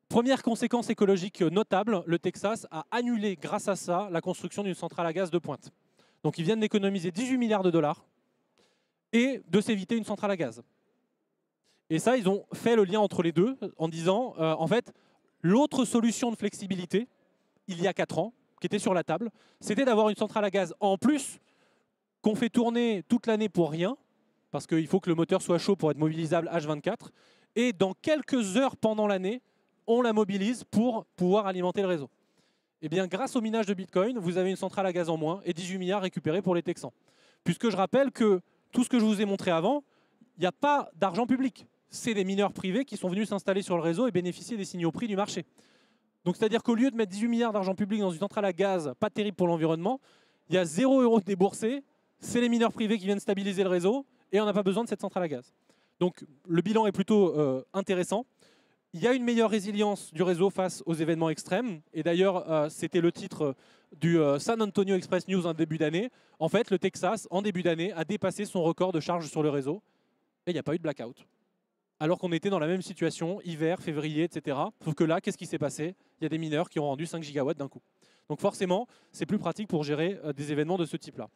Première conséquence écologique notable, le Texas a annulé, grâce à ça, la construction d'une centrale à gaz de pointe. Donc, ils viennent d'économiser 18 milliards de dollars et de s'éviter une centrale à gaz. Et ça, ils ont fait le lien entre les deux en disant, en fait, l'autre solution de flexibilité, il y a 4 ans, qui était sur la table, c'était d'avoir une centrale à gaz en plus qu'on fait tourner toute l'année pour rien, parce qu'il faut que le moteur soit chaud pour être mobilisable H24, et dans quelques heures pendant l'année, on la mobilise pour pouvoir alimenter le réseau. Eh bien, grâce au minage de Bitcoin, vous avez une centrale à gaz en moins et 18 milliards récupérés pour les Texans. Puisque je rappelle que tout ce que je vous ai montré avant, il n'y a pas d'argent public. C'est des mineurs privés qui sont venus s'installer sur le réseau et bénéficier des signaux prix du marché. Donc, c'est-à-dire qu'au lieu de mettre 18 milliards d'argent public dans une centrale à gaz, pas terrible pour l'environnement, il y a 0 € déboursés, c'est les mineurs privés qui viennent stabiliser le réseau et on n'a pas besoin de cette centrale à gaz. Donc, le bilan est plutôt intéressant. Il y a une meilleure résilience du réseau face aux événements extrêmes. Et d'ailleurs, c'était le titre du San Antonio Express News en début d'année. En fait, le Texas, en début d'année, a dépassé son record de charge sur le réseau. Et il n'y a pas eu de blackout. alors qu'on était dans la même situation, hiver, février, etc. Sauf que là, qu'est-ce qui s'est passé? Il y a des mineurs qui ont rendu 5 gigawatts d'un coup. Donc forcément, c'est plus pratique pour gérer des événements de ce type-là.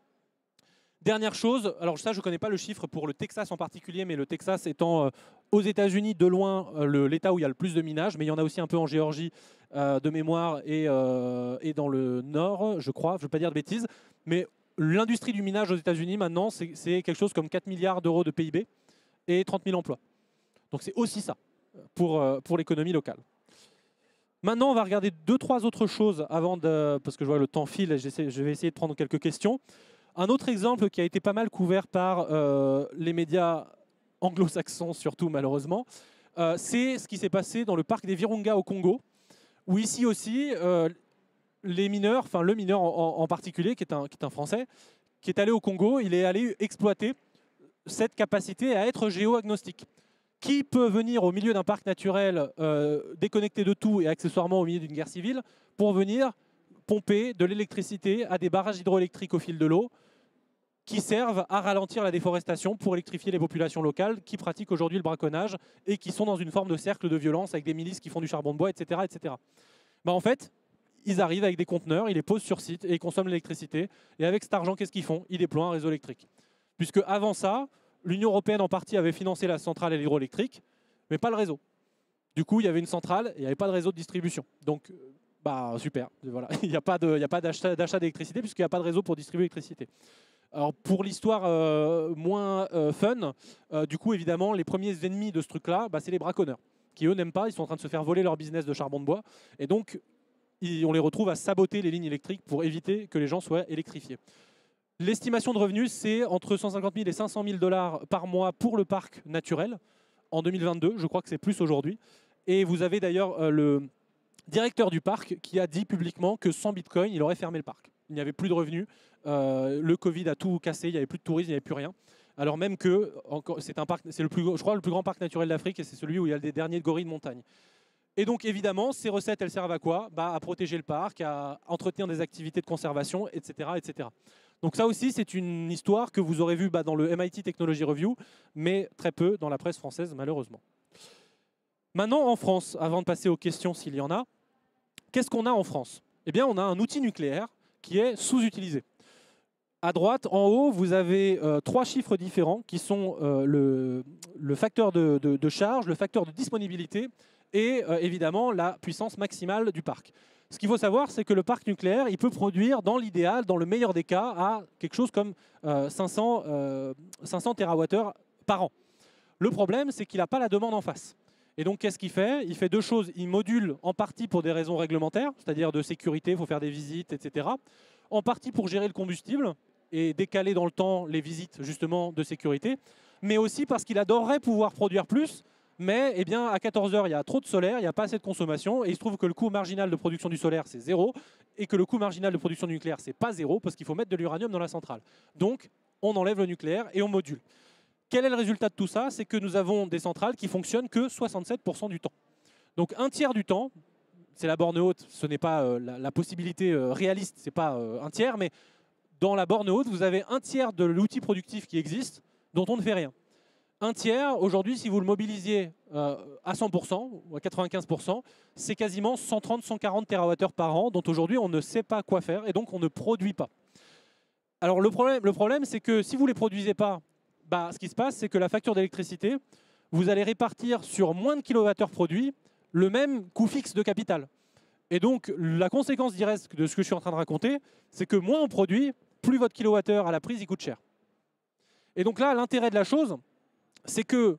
Dernière chose, alors ça je ne connais pas le chiffre pour le Texas en particulier, mais le Texas étant aux États-Unis de loin l'État où il y a le plus de minage, mais il y en a aussi un peu en Géorgie de mémoire et dans le nord, je crois, je ne veux pas dire de bêtises, mais l'industrie du minage aux États-Unis maintenant c'est quelque chose comme 4 milliards d'euros de PIB et 30 000 emplois. Donc c'est aussi ça pour l'économie locale. Maintenant on va regarder 2-3 autres choses avant de, parce que je vois le temps file et je vais essayer de prendre quelques questions. Un autre exemple qui a été pas mal couvert par les médias anglo-saxons, surtout malheureusement, c'est ce qui s'est passé dans le parc des Virunga au Congo, où ici aussi, les mineurs, enfin le mineur en particulier, qui est un Français, qui est allé au Congo, il est allé exploiter cette capacité à être géo-agnostique. Qui peut venir au milieu d'un parc naturel déconnecté de tout et accessoirement au milieu d'une guerre civile pour venir pomper de l'électricité à des barrages hydroélectriques au fil de l'eau qui servent à ralentir la déforestation pour électrifier les populations locales qui pratiquent aujourd'hui le braconnage et qui sont dans une forme de cercle de violence avec des milices qui font du charbon de bois, etc. etc. Bah en fait, ils arrivent avec des conteneurs, ils les posent sur site et ils consomment l'électricité. Et avec cet argent, qu'est-ce qu'ils font? Ils déploient un réseau électrique. Puisque avant ça, l'Union européenne en partie avait financé la centrale et l'hydroélectrique, mais pas le réseau. Du coup, il y avait une centrale et il n'y avait pas de réseau de distribution. Donc, bah super, voilà. Il n'y a pas d'achat d'électricité puisqu'il n'y a pas de réseau pour distribuer l'électricité. Alors pour l'histoire moins fun, du coup évidemment les premiers ennemis de ce truc-là, bah, c'est les braconneurs, qui eux n'aiment pas, ils sont en train de se faire voler leur business de charbon de bois, et donc on les retrouve à saboter les lignes électriques pour éviter que les gens soient électrifiés. L'estimation de revenus, c'est entre 150 000 et 500 000 $ par mois pour le parc naturel en 2022, je crois que c'est plus aujourd'hui. Et vous avez d'ailleurs le directeur du parc qui a dit publiquement que sans Bitcoin, il aurait fermé le parc. Il n'y avait plus de revenus, le Covid a tout cassé, il n'y avait plus de tourisme, il n'y avait plus rien. Alors même que c'est un parc, c'est le plus, je crois, le plus grand parc naturel d'Afrique et c'est celui où il y a des derniers gorilles de montagne. Et donc évidemment, ces recettes, elles servent à quoi? À protéger le parc, à entretenir des activités de conservation, etc. etc. Donc ça aussi, c'est une histoire que vous aurez vue dans le MIT Technology Review, mais très peu dans la presse française, malheureusement. Maintenant, en France, avant de passer aux questions s'il y en a, qu'est-ce qu'on a en France? Eh bien, on a un outil nucléaire qui est sous-utilisé. À droite, en haut, vous avez 3 chiffres différents qui sont le facteur de charge, le facteur de disponibilité et évidemment la puissance maximale du parc. Ce qu'il faut savoir, c'est que le parc nucléaire, il peut produire dans l'idéal, dans le meilleur des cas, à quelque chose comme 500 TWh par an. Le problème, c'est qu'il n'a pas la demande en face. Et donc, qu'est-ce qu'il fait? Il fait 2 choses. Il module en partie pour des raisons réglementaires, c'est-à-dire de sécurité, il faut faire des visites, etc. En partie pour gérer le combustible et décaler dans le temps les visites justement de sécurité, mais aussi parce qu'il adorerait pouvoir produire plus, mais eh bien, à 14 heures, il y a trop de solaire, il n'y a pas assez de consommation, et il se trouve que le coût marginal de production du solaire, c'est 0, et que le coût marginal de production du nucléaire, c'est pas 0, parce qu'il faut mettre de l'uranium dans la centrale. Donc, on enlève le nucléaire et on module. Quel est le résultat de tout ça? C'est que nous avons des centrales qui fonctionnent que 67% du temps. Donc un tiers du temps, c'est la borne haute, ce n'est pas la possibilité réaliste, ce n'est pas un tiers, mais dans la borne haute, vous avez un tiers de l'outil productif qui existe dont on ne fait rien. Un tiers, aujourd'hui, si vous le mobilisiez à 100% ou à 95%, c'est quasiment 130-140 TWh par an, dont aujourd'hui on ne sait pas quoi faire et donc on ne produit pas. Alors le problème c'est que si vous ne les produisez pas, ce qui se passe, c'est que la facture d'électricité, vous allez répartir sur moins de kilowattheures produits le même coût fixe de capital. Et donc, la conséquence directe de ce que je suis en train de raconter, c'est que moins on produit, plus votre kilowattheure à la prise, il coûte cher. Et donc là, l'intérêt de la chose, c'est que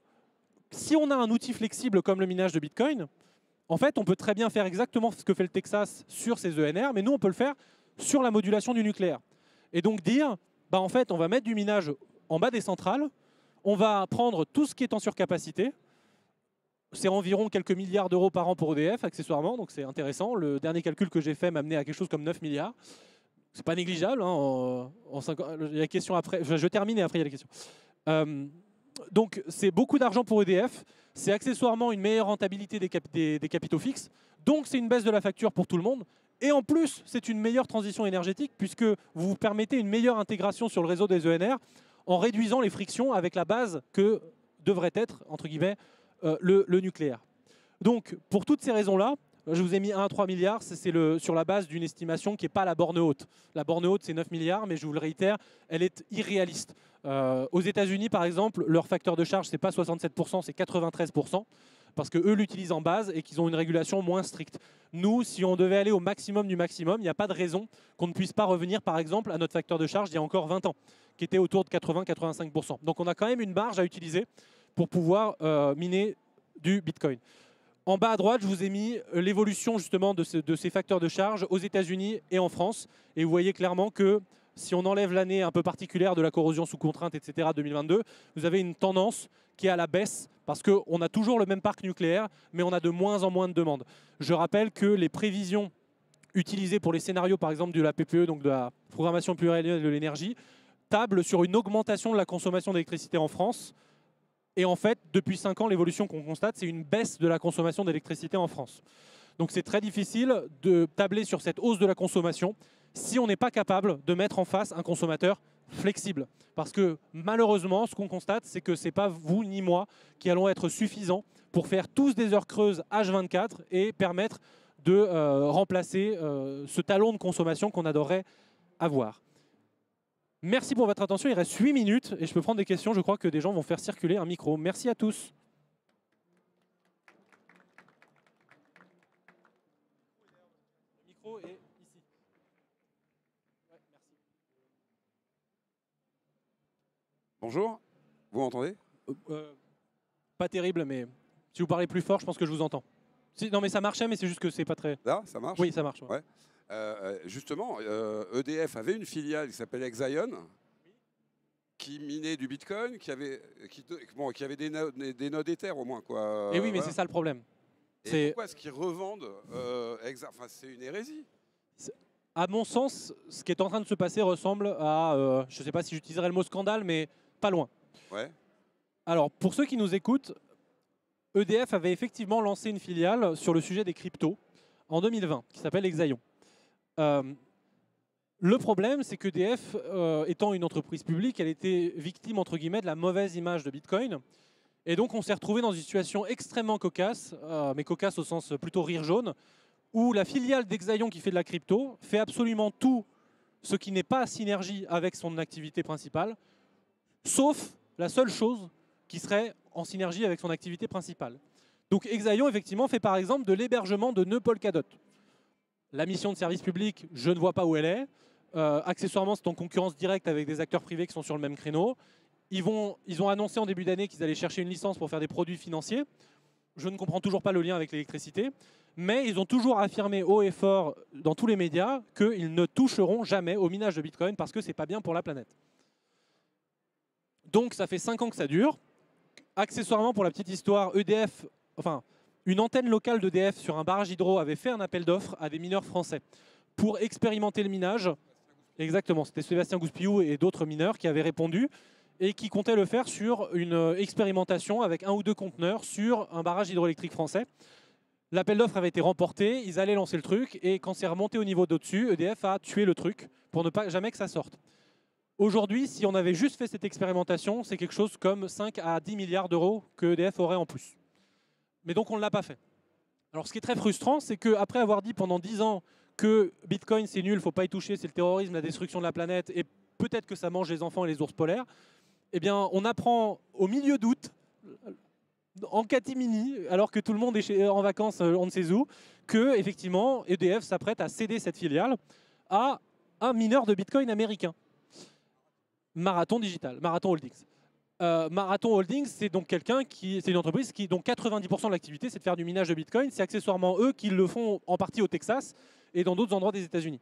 si on a un outil flexible comme le minage de Bitcoin, en fait, on peut très bien faire exactement ce que fait le Texas sur ses ENR, mais nous, on peut le faire sur la modulation du nucléaire. Et donc dire, en fait, on va mettre du minage en bas des centrales, on va prendre tout ce qui est en surcapacité, c'est environ quelques milliards d'euros par an pour EDF, accessoirement, donc c'est intéressant. Le dernier calcul que j'ai fait m'a amené à quelque chose comme 9 milliards. C'est pas négligeable. Hein, il y a la question après. Je vais terminer, après il y a la question. Donc c'est beaucoup d'argent pour EDF. C'est accessoirement une meilleure rentabilité des capitaux fixes. Donc c'est une baisse de la facture pour tout le monde. Et en plus, c'est une meilleure transition énergétique puisque vous vous permettez une meilleure intégration sur le réseau des ENR en réduisant les frictions avec la base que devrait être, entre guillemets, le nucléaire. Donc, pour toutes ces raisons-là, je vous ai mis 1 à 3 milliards, c'est sur la base d'une estimation qui n'est pas la borne haute. La borne haute, c'est 9 milliards, mais je vous le réitère, elle est irréaliste. Aux États-Unis, par exemple, leur facteur de charge, ce n'est pas 67%, c'est 93%, parce qu'eux l'utilisent en base et qu'ils ont une régulation moins stricte. Nous, si on devait aller au maximum du maximum, il n'y a pas de raison qu'on ne puisse pas revenir, par exemple, à notre facteur de charge d'il y a encore 20 ans, qui était autour de 80-85%. Donc on a quand même une marge à utiliser pour pouvoir miner du Bitcoin. En bas à droite, je vous ai mis l'évolution justement de ces facteurs de charge aux États-Unis et en France. Et vous voyez clairement que si on enlève l'année un peu particulière de la corrosion sous contrainte, etc., 2022, vous avez une tendance qui est à la baisse parce qu'on a toujours le même parc nucléaire, mais on a de moins en moins de demandes. Je rappelle que les prévisions utilisées pour les scénarios, par exemple, de la PPE, donc de la programmation pluriannuelle de l'énergie, tablent sur une augmentation de la consommation d'électricité en France. Et en fait, depuis 5 ans, l'évolution qu'on constate, c'est une baisse de la consommation d'électricité en France. Donc c'est très difficile de tabler sur cette hausse de la consommation si on n'est pas capable de mettre en face un consommateur flexible. Parce que malheureusement, ce qu'on constate, c'est que ce n'est pas vous ni moi qui allons être suffisants pour faire tous des heures creuses H24 et permettre de remplacer ce talon de consommation qu'on adorerait avoir. Merci pour votre attention, il reste 8 minutes et je peux prendre des questions. Je crois que des gens vont faire circuler un micro. Merci à tous. Le micro est ici. Ouais, merci. Bonjour, vous m'entendez? Pas terrible, mais si vous parlez plus fort, je pense que je vous entends. Non, mais ça marchait, mais c'est juste que c'est pas très... Là, ça marche? Oui, ça marche. Ouais. Justement, EDF avait une filiale qui s'appelle Exaion, qui minait du Bitcoin, qui avait des nodes Ether au moins, quoi. Et oui, mais c'est ça le problème. Et pourquoi est-ce qu'ils revendent Enfin, c'est une hérésie. À mon sens, ce qui est en train de se passer ressemble à, je ne sais pas si j'utiliserai le mot scandale, mais pas loin. Ouais. Alors, pour ceux qui nous écoutent, EDF avait effectivement lancé une filiale sur le sujet des cryptos en 2020, qui s'appelle Exaion. Le problème, c'est qu'EDF, étant une entreprise publique, elle était victime, entre guillemets, de la mauvaise image de Bitcoin. Et donc, on s'est retrouvé dans une situation extrêmement cocasse, mais cocasse au sens plutôt rire jaune, où la filiale d'Exaion qui fait de la crypto fait absolument tout ce qui n'est pas synergie avec son activité principale, sauf la seule chose qui serait en synergie avec son activité principale. Donc Exaion, effectivement, fait par exemple de l'hébergement de nœuds Polkadot. La mission de service public, je ne vois pas où elle est. Accessoirement, c'est en concurrence directe avec des acteurs privés qui sont sur le même créneau. Ils ont annoncé en début d'année qu'ils allaient chercher une licence pour faire des produits financiers. Je ne comprends toujours pas le lien avec l'électricité. Mais ils ont toujours affirmé haut et fort dans tous les médias qu'ils ne toucheront jamais au minage de Bitcoin parce que ce n'est pas bien pour la planète. Donc ça fait 5 ans que ça dure. Accessoirement, pour la petite histoire, EDF, enfin, une antenne locale d'EDF sur un barrage hydro avait fait un appel d'offres à des mineurs français pour expérimenter le minage. Exactement, c'était Sébastien Gouspillou et d'autres mineurs qui avaient répondu et qui comptaient le faire sur une expérimentation avec 1 ou 2 conteneurs sur un barrage hydroélectrique français. L'appel d'offres avait été remporté, ils allaient lancer le truc et quand c'est remonté au niveau d'au-dessus, EDF a tué le truc pour ne pas jamais que ça sorte. Aujourd'hui, si on avait juste fait cette expérimentation, c'est quelque chose comme 5 à 10 milliards d'euros que EDF aurait en plus. Mais donc on ne l'a pas fait. Alors ce qui est très frustrant, c'est qu'après avoir dit pendant 10 ans que Bitcoin c'est nul, il ne faut pas y toucher, c'est le terrorisme, la destruction de la planète et peut-être que ça mange les enfants et les ours polaires, eh bien on apprend au milieu d'août, en catimini, alors que tout le monde est en vacances on ne sait où, que effectivement EDF s'apprête à céder cette filiale à un mineur de Bitcoin américain. Marathon Digital, Marathon Holdings. Marathon Holdings, c'est donc c'est une entreprise qui, dont 90% de l'activité, c'est de faire du minage de Bitcoin. C'est accessoirement eux qui le font en partie au Texas et dans d'autres endroits des États-Unis.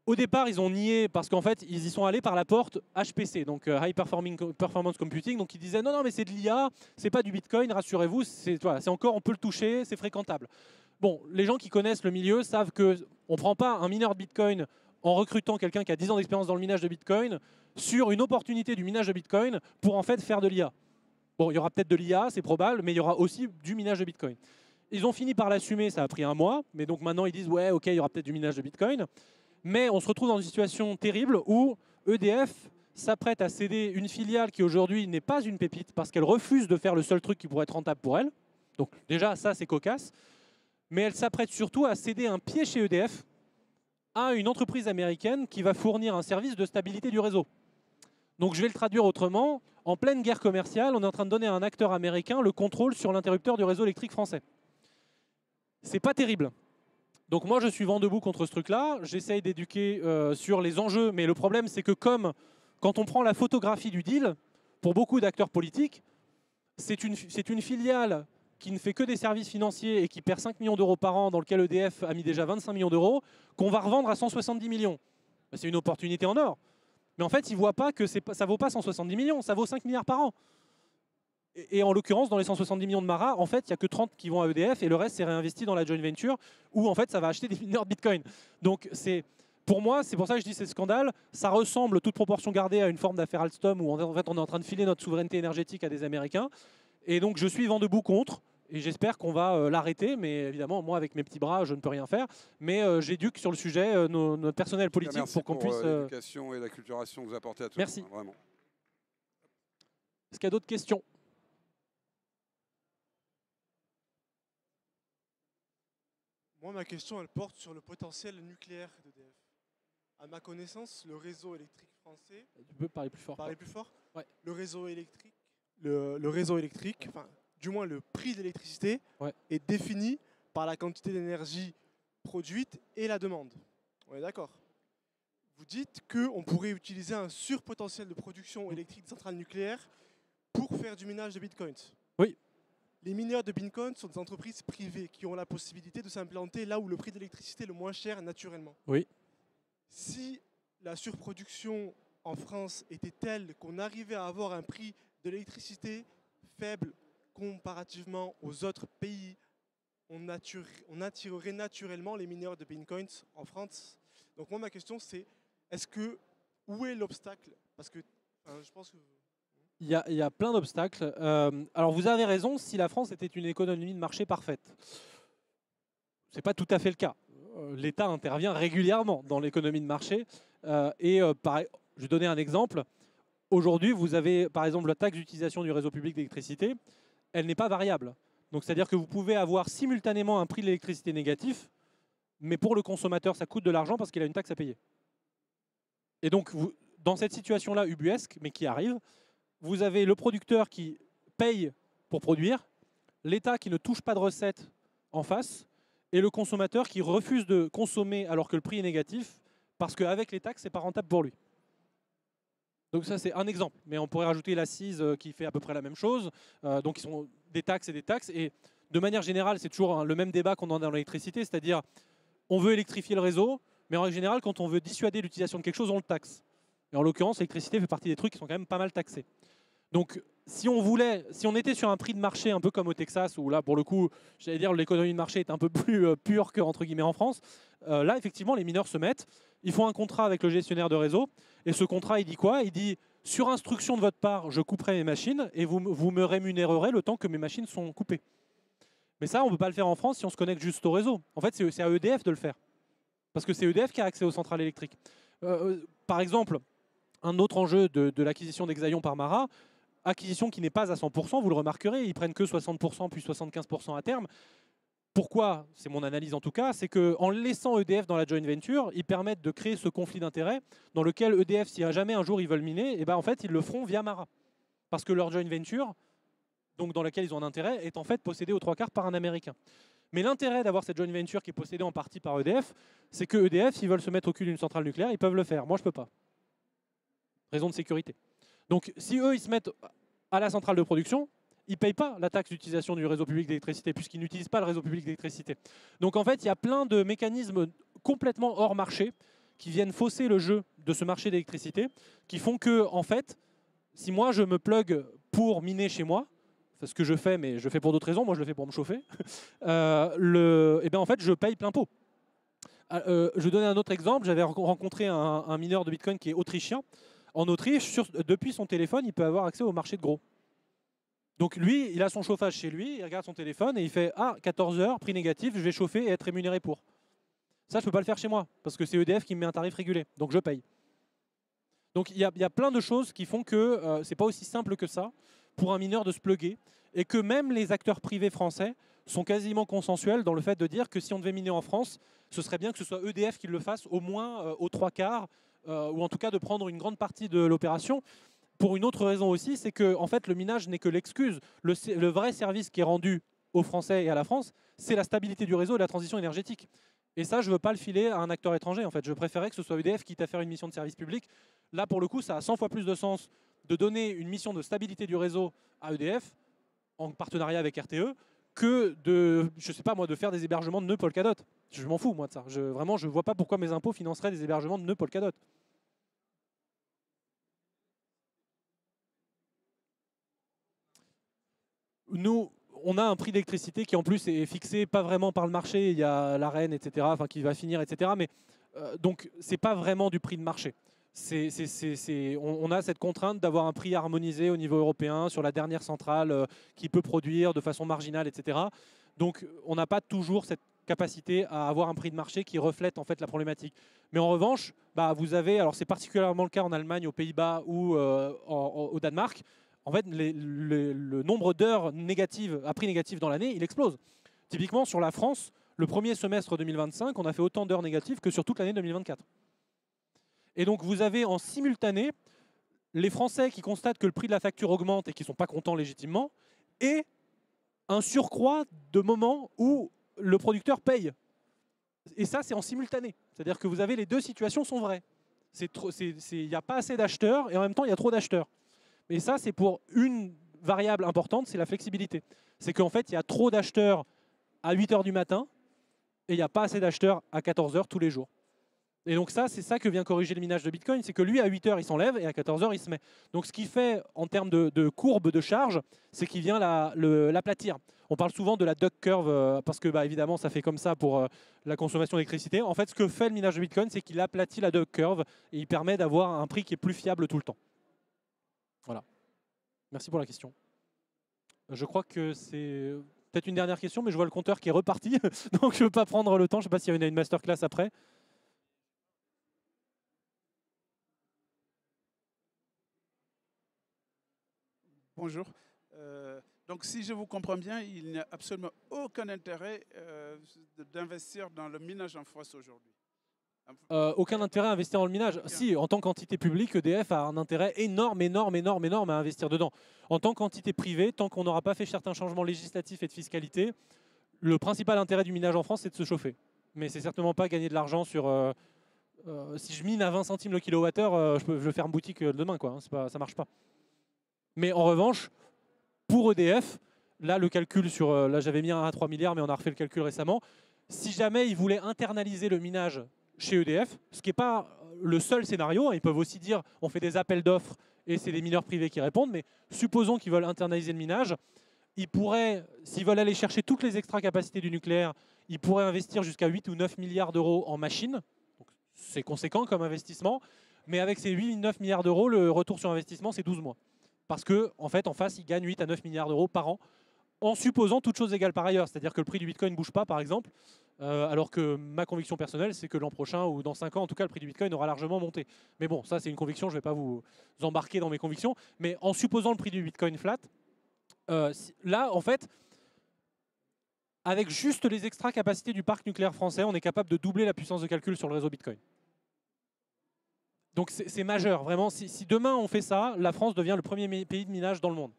Au départ, ils ont nié parce qu'en fait, ils y sont allés par la porte HPC, donc High Performance Computing. Donc ils disaient non, mais c'est de l'IA, c'est pas du Bitcoin, rassurez-vous, c'est encore, on peut le toucher, c'est fréquentable. Bon, les gens qui connaissent le milieu savent qu'on ne prend pas un mineur de Bitcoin en recrutant quelqu'un qui a 10 ans d'expérience dans le minage de Bitcoin sur une opportunité du minage de Bitcoin pour en fait faire de l'IA. Bon, il y aura peut-être de l'IA, c'est probable, mais il y aura aussi du minage de Bitcoin. Ils ont fini par l'assumer, ça a pris 1 mois, mais donc maintenant ils disent ouais, ok, il y aura peut-être du minage de Bitcoin. Mais on se retrouve dans une situation terrible où EDF s'apprête à céder une filiale qui aujourd'hui n'est pas une pépite parce qu'elle refuse de faire le seul truc qui pourrait être rentable pour elle. Donc déjà, ça, c'est cocasse. Mais elle s'apprête surtout à céder un pied chez EDF à une entreprise américaine qui va fournir un service de stabilité du réseau. Donc je vais le traduire autrement. En pleine guerre commerciale, on est en train de donner à un acteur américain le contrôle sur l'interrupteur du réseau électrique français. C'est pas terrible. Donc moi, je suis vent debout contre ce truc-là. J'essaye d'éduquer sur les enjeux. Mais le problème, c'est que comme quand on prend la photographie du deal, pour beaucoup d'acteurs politiques, c'est une filiale qui ne fait que des services financiers et qui perd 5 millions d'euros par an, dans lequel EDF a mis déjà 25 millions d'euros, qu'on va revendre à 170 millions. C'est une opportunité en or. Mais en fait, ils ne voient pas que ça ne vaut pas 170 millions, ça vaut 5 milliards par an. Et en l'occurrence, dans les 170 millions de Mara, en fait, il n'y a que 30 qui vont à EDF et le reste, c'est réinvesti dans la joint venture où en fait, ça va acheter des mineurs de Bitcoin. Donc, pour moi, c'est pour ça que je dis c'est scandale. Ça ressemble, toute proportion gardée, à une forme d'affaire Alstom où en fait, on est en train de filer notre souveraineté énergétique à des Américains. Et donc, je suis vent debout contre. Et j'espère qu'on va l'arrêter. Mais évidemment, moi, avec mes petits bras, je ne peux rien faire. Mais j'éduque sur le sujet notre personnel politique pour qu'on puisse... l'éducation et l'acculturation que vous apportez à tous. Merci. Vraiment. Est-ce qu'il y a d'autres questions? Moi, ma question, elle porte sur le potentiel nucléaire d'EDF. À ma connaissance, le réseau électrique français... Tu peux parler plus fort. Parler plus fort? Ouais. Le réseau électrique, enfin, du moins le prix de l'électricité, est défini par la quantité d'énergie produite et la demande. On est d'accord? Vous dites qu'on pourrait utiliser un surpotentiel de production électrique de centrales nucléaires pour faire du minage de bitcoins. Oui. Les mineurs de bitcoin sont des entreprises privées qui ont la possibilité de s'implanter là où le prix de l'électricité est le moins cher naturellement. Oui. Si la surproduction en France était telle qu'on arrivait à avoir un prix de l'électricité faible comparativement aux autres pays, on attirerait naturellement les mineurs de bitcoins en France. Donc moi, ma question, c'est où est l'obstacle? Parce que je pense que... Il y a plein d'obstacles. Alors vous avez raison, si la France était une économie de marché parfaite. Ce n'est pas tout à fait le cas. L'État intervient régulièrement dans l'économie de marché. Je vais donner un exemple. Aujourd'hui, vous avez par exemple la taxe d'utilisation du réseau public d'électricité. Elle n'est pas variable. Donc c'est-à-dire que vous pouvez avoir simultanément un prix de l'électricité négatif, mais pour le consommateur, ça coûte de l'argent parce qu'il a une taxe à payer. Et donc, dans cette situation-là ubuesque, mais qui arrive, vous avez le producteur qui paye pour produire, l'État qui ne touche pas de recettes en face, et le consommateur qui refuse de consommer alors que le prix est négatif, parce qu'avec les taxes, ce n'est pas rentable pour lui. Donc ça, c'est un exemple. Mais on pourrait rajouter l'accise qui fait à peu près la même chose. Donc ils sont des taxes et des taxes. Et de manière générale, c'est toujours le même débat qu'on a dans l'électricité, c'est-à-dire on veut électrifier le réseau, mais en règle générale, quand on veut dissuader l'utilisation de quelque chose, on le taxe. Et en l'occurrence, l'électricité fait partie des trucs qui sont quand même pas mal taxés. Donc, si on était sur un prix de marché un peu comme au Texas, où là, pour le coup, j'allais dire l'économie de marché est un peu plus pure que, entre guillemets, en France, là, effectivement, les mineurs se mettent, ils font un contrat avec le gestionnaire de réseau, et ce contrat, il dit quoi? Il dit, sur instruction de votre part, je couperai mes machines, et vous me rémunérerez le temps que mes machines sont coupées. Mais ça, on ne peut pas le faire en France si on se connecte juste au réseau. En fait, c'est à EDF de le faire. Parce que c'est EDF qui a accès aux centrales électriques. Par exemple, un autre enjeu de l'acquisition d'Exaion par Mara, acquisition qui n'est pas à 100%, vous le remarquerez, ils prennent que 60% puis 75% à terme. Pourquoi? C'est mon analyse en tout cas, c'est qu'en laissant EDF dans la joint venture, ils permettent de créer ce conflit d'intérêts dans lequel EDF, si jamais un jour ils veulent miner, et ben en fait ils le feront via Mara. Parce que leur joint venture, donc dans laquelle ils ont un intérêt, est en fait possédée aux 3/4 par un Américain. Mais l'intérêt d'avoir cette joint venture qui est possédée en partie par EDF, c'est que EDF, s'ils veulent se mettre au cul d'une centrale nucléaire, ils peuvent le faire. Moi, je ne peux pas. Raison de sécurité. Donc, si eux, ils se mettent à la centrale de production, ils ne payent pas la taxe d'utilisation du réseau public d'électricité, puisqu'ils n'utilisent pas le réseau public d'électricité. Donc, en fait, il y a plein de mécanismes complètement hors marché qui viennent fausser le jeu de ce marché d'électricité, qui font que, en fait, si moi, je me plug pour miner chez moi, c'est ce que je fais, mais je fais pour d'autres raisons, moi je le fais pour me chauffer, et ben en fait je paye plein pot. Je vais donner un autre exemple, j'avais rencontré un mineur de Bitcoin qui est autrichien. En Autriche, depuis son téléphone, il peut avoir accès au marché de gros. Donc lui, il a son chauffage chez lui, il regarde son téléphone et il fait « Ah, 14 heures, prix négatif, je vais chauffer et être rémunéré pour ». Ça, je ne peux pas le faire chez moi, parce que c'est EDF qui me met un tarif régulé, donc je paye. Donc il y a plein de choses qui font que c'est pas aussi simple que ça pour un mineur de se plugger, et que même les acteurs privés français sont quasiment consensuels dans le fait de dire que si on devait miner en France, ce serait bien que ce soit EDF qui le fasse au moins aux 3/4, ou en tout cas de prendre une grande partie de l'opération. Pour une autre raison aussi, c'est que en fait, le minage n'est que l'excuse. Le vrai service qui est rendu aux Français et à la France, c'est la stabilité du réseau et la transition énergétique. Et ça, je ne veux pas le filer à un acteur étranger. En fait, je préférais que ce soit EDF quitte à faire une mission de service public. Là, pour le coup, ça a 100 fois plus de sens de donner une mission de stabilité du réseau à EDF en partenariat avec RTE que de, je sais pas moi, de faire des hébergements de nœuds Polkadot. Je m'en fous, moi, de ça. Vraiment, je ne vois pas pourquoi mes impôts financeraient des hébergements de nœuds Polkadot. Nous, on a un prix d'électricité qui en plus est fixé pas vraiment par le marché, il y a l'AREN, etc., enfin, qui va finir, etc. Mais donc, c'est pas vraiment du prix de marché. On a cette contrainte d'avoir un prix harmonisé au niveau européen sur la dernière centrale qui peut produire de façon marginale, etc. Donc, on n'a pas toujours cette capacité à avoir un prix de marché qui reflète en fait la problématique. Mais en revanche, bah, vous avez, alors c'est particulièrement le cas en Allemagne, aux Pays-Bas ou au Danemark. En fait, le nombre d'heures négatives, à prix négatif dans l'année, il explose. Typiquement, sur la France, le premier semestre 2025, on a fait autant d'heures négatives que sur toute l'année 2024. Et donc, vous avez en simultané les Français qui constatent que le prix de la facture augmente et qui ne sont pas contents légitimement, et un surcroît de moments où le producteur paye. Et ça, c'est en simultané. C'est-à-dire que vous avez les deux situations sont vraies. Il n'y a pas assez d'acheteurs et en même temps, il y a trop d'acheteurs. Et ça, c'est pour une variable importante, c'est la flexibilité. C'est qu'en fait, il y a trop d'acheteurs à 8 h du matin et il n'y a pas assez d'acheteurs à 14 h tous les jours. Et donc ça, c'est ça que vient corriger le minage de Bitcoin, c'est que lui, à 8 h, il s'enlève et à 14 h, il se met. Donc ce qu'il fait en termes de courbe de charge, c'est qu'il vient l'aplatir. On parle souvent de la duck curve parce que, bah, évidemment, ça fait comme ça pour la consommation d'électricité. En fait, ce que fait le minage de Bitcoin, c'est qu'il aplatit la duck curve et il permet d'avoir un prix qui est plus fiable tout le temps. Voilà. Merci pour la question. Je crois que c'est peut-être une dernière question, mais je vois le compteur qui est reparti, donc je ne veux pas prendre le temps. Je ne sais pas s'il y a une masterclass après. Bonjour. Donc, si je vous comprends bien, il n'y a absolument aucun intérêt d'investir dans le minage en France aujourd'hui. Aucun intérêt à investir dans le minage. Si, en tant qu'entité publique, EDF a un intérêt énorme à investir dedans. En tant qu'entité privée, tant qu'on n'aura pas fait certains changements législatifs et de fiscalité, le principal intérêt du minage en France, c'est de se chauffer. Mais c'est certainement pas gagner de l'argent sur... si je mine à 20 centimes le kilowattheure, je peux faire une boutique demain, quoi. Ça marche pas. Mais en revanche, pour EDF, là, le calcul sur... là, j'avais mis 1 à 3 milliards, mais on a refait le calcul récemment. Si jamais ils voulaient internaliser le minage chez EDF, ce qui n'est pas le seul scénario, ils peuvent aussi dire on fait des appels d'offres et c'est les mineurs privés qui répondent, mais supposons qu'ils veulent internaliser le minage, ils pourraient, s'ils veulent aller chercher toutes les extra capacités du nucléaire, ils pourraient investir jusqu'à 8 ou 9 milliards d'euros en machines. C'est conséquent comme investissement, mais avec ces 8 ou 9 milliards d'euros, le retour sur investissement, c'est 12 mois. Parce qu'en en fait, en face, ils gagnent 8 à 9 milliards d'euros par an, en supposant toutes choses égales par ailleurs. C'est-à-dire que le prix du Bitcoin ne bouge pas, par exemple, alors que ma conviction personnelle, c'est que l'an prochain, ou dans 5 ans, en tout cas, le prix du Bitcoin aura largement monté. Mais bon, ça, c'est une conviction, je ne vais pas vous embarquer dans mes convictions. Mais en supposant le prix du Bitcoin flat, là, en fait, avec juste les extra capacités du parc nucléaire français, on est capable de doubler la puissance de calcul sur le réseau Bitcoin. Donc c'est majeur, vraiment. Si demain on fait ça, la France devient le premier pays de minage dans le monde.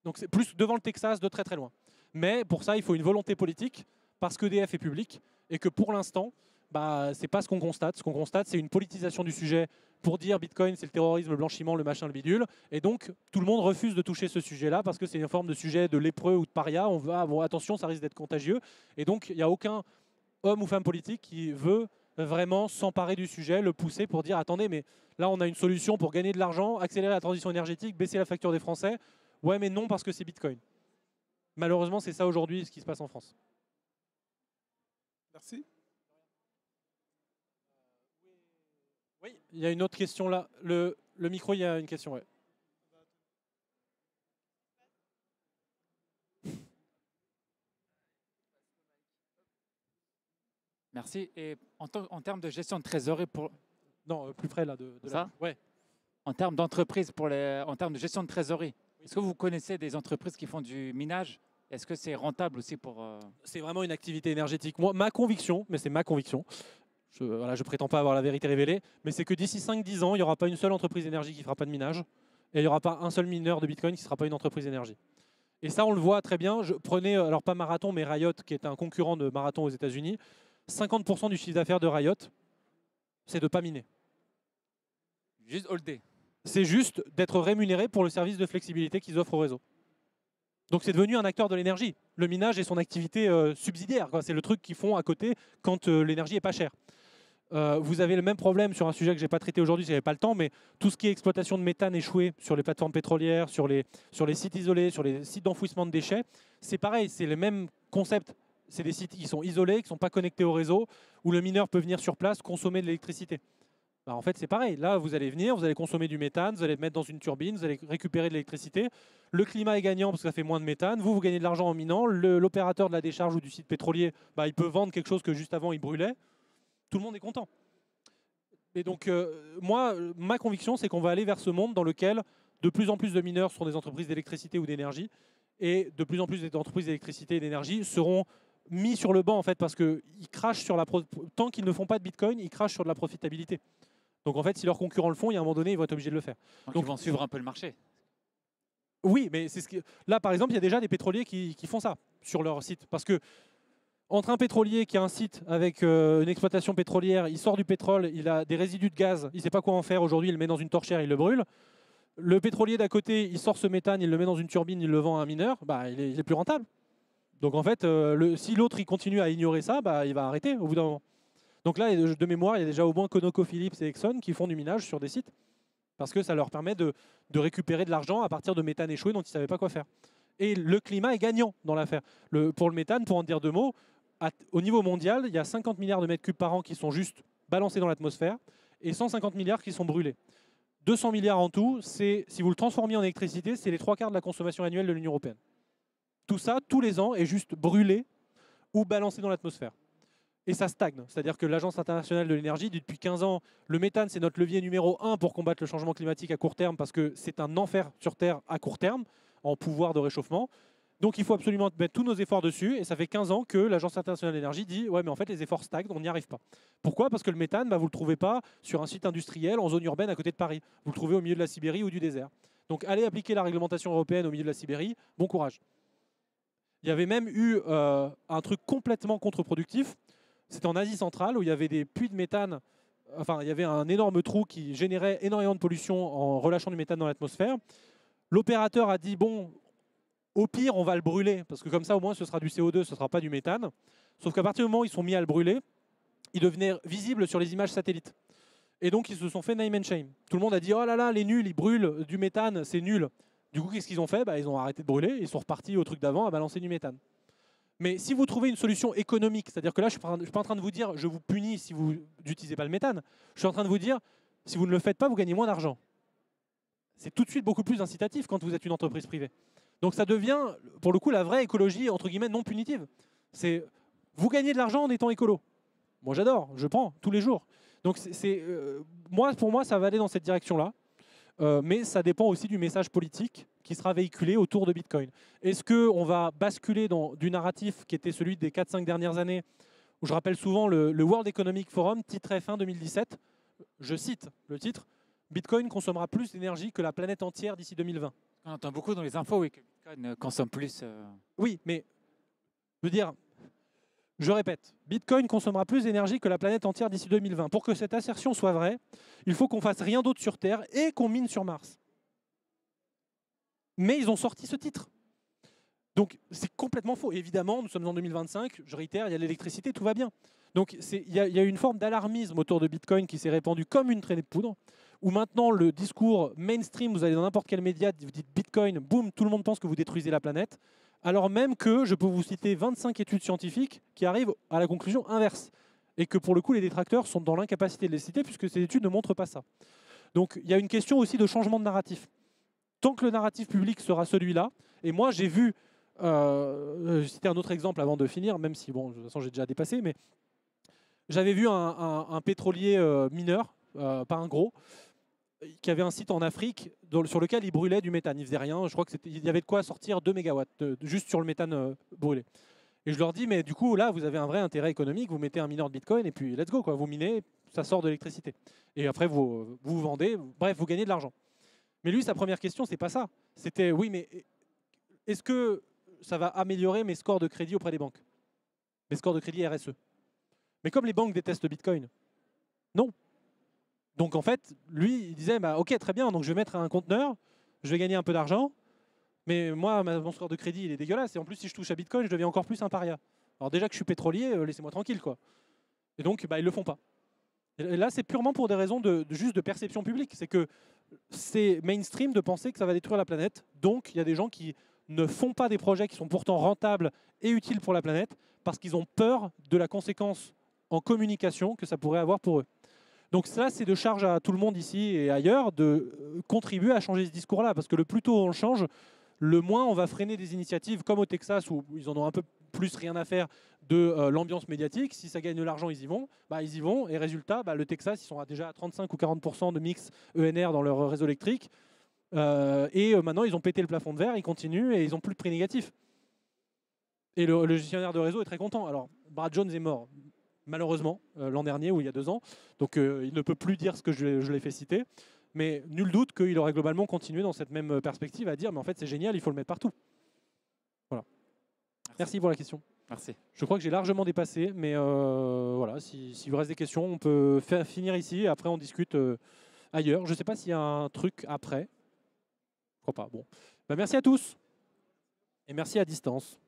Donc c'est plus devant le Texas, de très très loin. Mais pour ça, il faut une volonté politique, parce qu'EDF est public, et que pour l'instant, bah, ce n'est pas ce qu'on constate. Ce qu'on constate, c'est une politisation du sujet pour dire Bitcoin, c'est le terrorisme, le blanchiment, le machin, le bidule. Et donc, tout le monde refuse de toucher ce sujet-là, parce que c'est une forme de sujet de lépreux ou de paria. On va, bon, attention, ça risque d'être contagieux. Et donc, il n'y a aucun homme ou femme politique qui veut vraiment s'emparer du sujet, le pousser pour dire attendez, mais là on a une solution pour gagner de l'argent, accélérer la transition énergétique, baisser la facture des Français. Ouais, mais non, parce que c'est Bitcoin. Malheureusement, c'est ça aujourd'hui ce qui se passe en France. Merci. Oui, il y a une autre question là. Le micro, il y a une question, ouais. Merci. Et en termes de gestion de trésorerie pour... Non, plus près là de ça la... Ouais. En termes d'entreprise, en termes de gestion de trésorerie, est-ce que vous connaissez des entreprises qui font du minage? Est-ce que c'est rentable aussi pour... C'est vraiment une activité énergétique. Moi, ma conviction, mais c'est ma conviction, je prétends pas avoir la vérité révélée, mais c'est que d'ici 5-10 ans, il n'y aura pas une seule entreprise énergie qui ne fera pas de minage, et il n'y aura pas un seul mineur de Bitcoin qui ne sera pas une entreprise énergie. Et ça, on le voit très bien. Prenez, alors pas Marathon, mais Riot, qui est un concurrent de Marathon aux États-Unis. 50% du chiffre d'affaires de Riot, c'est de ne pas miner. Juste holder. C'est juste d'être rémunéré pour le service de flexibilité qu'ils offrent au réseau. Donc c'est devenu un acteur de l'énergie. Le minage est son activité subsidiaire. C'est le truc qu'ils font à côté quand l'énergie n'est pas chère. Vous avez le même problème sur un sujet que je n'ai pas traité aujourd'hui, je n'avais pas le temps, mais tout ce qui est exploitation de méthane échoué sur les plateformes pétrolières, sur les sites isolés, sur les sites d'enfouissement de déchets, c'est pareil, c'est le même concept. C'est des sites qui sont isolés, qui ne sont pas connectés au réseau, où le mineur peut venir sur place consommer de l'électricité. Bah, en fait, c'est pareil. Là, vous allez venir, vous allez consommer du méthane, vous allez mettre dans une turbine, vous allez récupérer de l'électricité. Le climat est gagnant parce que ça fait moins de méthane. Vous gagnez de l'argent en minant. L'opérateur de la décharge ou du site pétrolier, bah, il peut vendre quelque chose que juste avant, il brûlait. Tout le monde est content. Et donc, moi, ma conviction, c'est qu'on va aller vers ce monde dans lequel de plus en plus de mineurs seront des entreprises d'électricité ou d'énergie, et de plus en plus d'entreprises d'électricité et d'énergie seront mis sur le banc, en fait, parce qu'ils crachent sur tant qu'ils ne font pas de Bitcoin, ils crachent sur de la profitabilité. Donc, en fait, si leurs concurrents le font, il y a un moment donné, ils vont être obligés de le faire. Donc ils vont suivre un peu le marché. Oui, mais c'est là, par exemple, il y a déjà des pétroliers qui font ça sur leur site, parce que entre un pétrolier qui a un site avec une exploitation pétrolière, il sort du pétrole, il a des résidus de gaz, il ne sait pas quoi en faire aujourd'hui, il le met dans une torchère, il le brûle. Le pétrolier d'à côté, il sort ce méthane, il le met dans une turbine, il le vend à un mineur, bah, il est plus rentable. Donc en fait, si l'autre il continue à ignorer ça, bah, il va arrêter au bout d'un moment. Donc là, de mémoire, il y a déjà au moins ConocoPhillips et Exxon qui font du minage sur des sites, parce que ça leur permet de récupérer de l'argent à partir de méthane échoué dont ils ne savaient pas quoi faire. Et le climat est gagnant dans l'affaire. Pour le méthane, pour en dire deux mots, au niveau mondial, il y a 50 milliards de mètres cubes par an qui sont juste balancés dans l'atmosphère et 150 milliards qui sont brûlés. 200 milliards en tout, si vous le transformiez en électricité, c'est les 3/4 de la consommation annuelle de l'Union européenne. Tout ça, tous les ans, est juste brûlé ou balancé dans l'atmosphère. Et ça stagne. C'est-à-dire que l'Agence internationale de l'énergie dit depuis 15 ans, le méthane, c'est notre levier numéro 1 pour combattre le changement climatique à court terme, parce que c'est un enfer sur Terre à court terme, en pouvoir de réchauffement. Donc il faut absolument mettre tous nos efforts dessus, et ça fait 15 ans que l'Agence internationale de l'énergie dit « ouais, mais en fait les efforts stagnent, on n'y arrive pas ». Pourquoi? Parce que le méthane, bah, vous ne le trouvez pas sur un site industriel en zone urbaine à côté de Paris. Vous le trouvez au milieu de la Sibérie ou du désert. Donc allez appliquer la réglementation européenne au milieu de la Sibérie, bon courage. Il y avait même eu un truc complètement contre-productif, c'était en Asie centrale où il y avait des puits de méthane, enfin il y avait un énorme trou qui générait énormément de pollution en relâchant du méthane dans l'atmosphère. L'opérateur a dit « bon, au pire, on va le brûler, parce que comme ça, au moins, ce sera du CO2, ce ne sera pas du méthane. » Sauf qu'à partir du moment où ils sont mis à le brûler, il devenait visible sur les images satellites. Et donc, ils se sont fait name and shame. Tout le monde a dit « oh là là, les nuls, ils brûlent du méthane, c'est nul. » Du coup, qu'est-ce qu'ils ont fait? Bah, ils ont arrêté de brûler, ils sont repartis au truc d'avant à balancer du méthane. Mais si vous trouvez une solution économique, c'est-à-dire que là, je ne suis pas en train de vous dire « je vous punis si vous n'utilisez pas le méthane », je suis en train de vous dire « si vous ne le faites pas, vous gagnez moins d'argent ». C'est tout de suite beaucoup plus incitatif quand vous êtes une entreprise privée. Donc ça devient, pour le coup, la vraie écologie, entre guillemets, non punitive. C'est vous gagnez de l'argent en étant écolo. Moi, j'adore, je prends tous les jours. Donc pour moi, ça va aller dans cette direction-là. Mais ça dépend aussi du message politique qui sera véhiculé autour de Bitcoin. Est-ce qu'on va basculer dans du narratif qui était celui des 4-5 dernières années, où je rappelle souvent le World Economic Forum, titrait fin 2017, je cite le titre, « Bitcoin consommera plus d'énergie que la planète entière d'ici 2020 ». On entend beaucoup dans les infos oui, que Bitcoin consomme plus. Oui, mais je veux dire, je répète, Bitcoin consommera plus d'énergie que la planète entière d'ici 2020. Pour que cette assertion soit vraie, il faut qu'on fasse rien d'autre sur Terre et qu'on mine sur Mars. Mais ils ont sorti ce titre. Donc c'est complètement faux. Évidemment, nous sommes en 2025, je réitère, il y a l'électricité, tout va bien. Donc il y a une forme d'alarmisme autour de Bitcoin qui s'est répandue comme une traînée de poudre, où maintenant le discours mainstream, vous allez dans n'importe quel média, vous dites Bitcoin, boum, tout le monde pense que vous détruisez la planète, alors même que je peux vous citer 25 études scientifiques qui arrivent à la conclusion inverse, et que pour le coup les détracteurs sont dans l'incapacité de les citer puisque ces études ne montrent pas ça. Donc il y a une question aussi de changement de narratif. Tant que le narratif public sera celui-là, et moi j'ai vu, je citais un autre exemple avant de finir, même si bon, de toute façon j'ai déjà dépassé, mais j'avais vu un pétrolier mineur, pas un gros, qui avait un site en Afrique sur lequel ils brûlaient du méthane. Ils faisaient rien. Je crois qu'il y avait de quoi sortir 2 mégawatts juste sur le méthane brûlé. Et je leur dis, mais du coup, là, vous avez un vrai intérêt économique. Vous mettez un mineur de Bitcoin et puis let's go, quoi. Vous minez, ça sort de l'électricité. Et après, vous vendez. Bref, vous gagnez de l'argent. Mais lui, sa première question, c'est pas ça. C'était, oui, mais est-ce que ça va améliorer mes scores de crédit auprès des banques? Mes scores de crédit RSE. Mais comme les banques détestent le Bitcoin, non. Donc en fait, lui, il disait, bah, ok, très bien, donc je vais mettre un conteneur, je vais gagner un peu d'argent, mais moi, mon score de crédit, il est dégueulasse, et en plus, si je touche à Bitcoin, je deviens encore plus un paria. Alors déjà que je suis pétrolier, laissez-moi tranquille, quoi. Et donc, bah, ils le font pas. Et là, c'est purement pour des raisons juste de perception publique. C'est que c'est mainstream de penser que ça va détruire la planète. Donc, il y a des gens qui ne font pas des projets qui sont pourtant rentables et utiles pour la planète parce qu'ils ont peur de la conséquence en communication que ça pourrait avoir pour eux. Donc ça, c'est de charge à tout le monde ici et ailleurs de contribuer à changer ce discours-là. Parce que le plus tôt on le change, le moins on va freiner des initiatives comme au Texas où ils en ont un peu plus rien à faire de l'ambiance médiatique. Si ça gagne de l'argent, ils y vont. Bah, ils y vont. Et résultat, bah, le Texas, ils sont déjà à 35 ou 40% de mix ENR dans leur réseau électrique. Maintenant, ils ont pété le plafond de verre, ils continuent et ils n'ont plus de prix négatif. Et le gestionnaire de réseau est très content. Alors, Brad Jones est mort, malheureusement, l'an dernier ou il y a 2 ans. Donc, il ne peut plus dire ce que je l'ai fait citer. Mais nul doute qu'il aurait globalement continué dans cette même perspective à dire mais en fait, c'est génial, il faut le mettre partout. Voilà. Merci pour la question. Merci. Je crois que j'ai largement dépassé, mais voilà, si vous reste des questions, on peut finir ici et après on discute ailleurs. Je ne sais pas s'il y a un truc après. Je crois pas. Bon. Bah, merci à tous et merci à distance.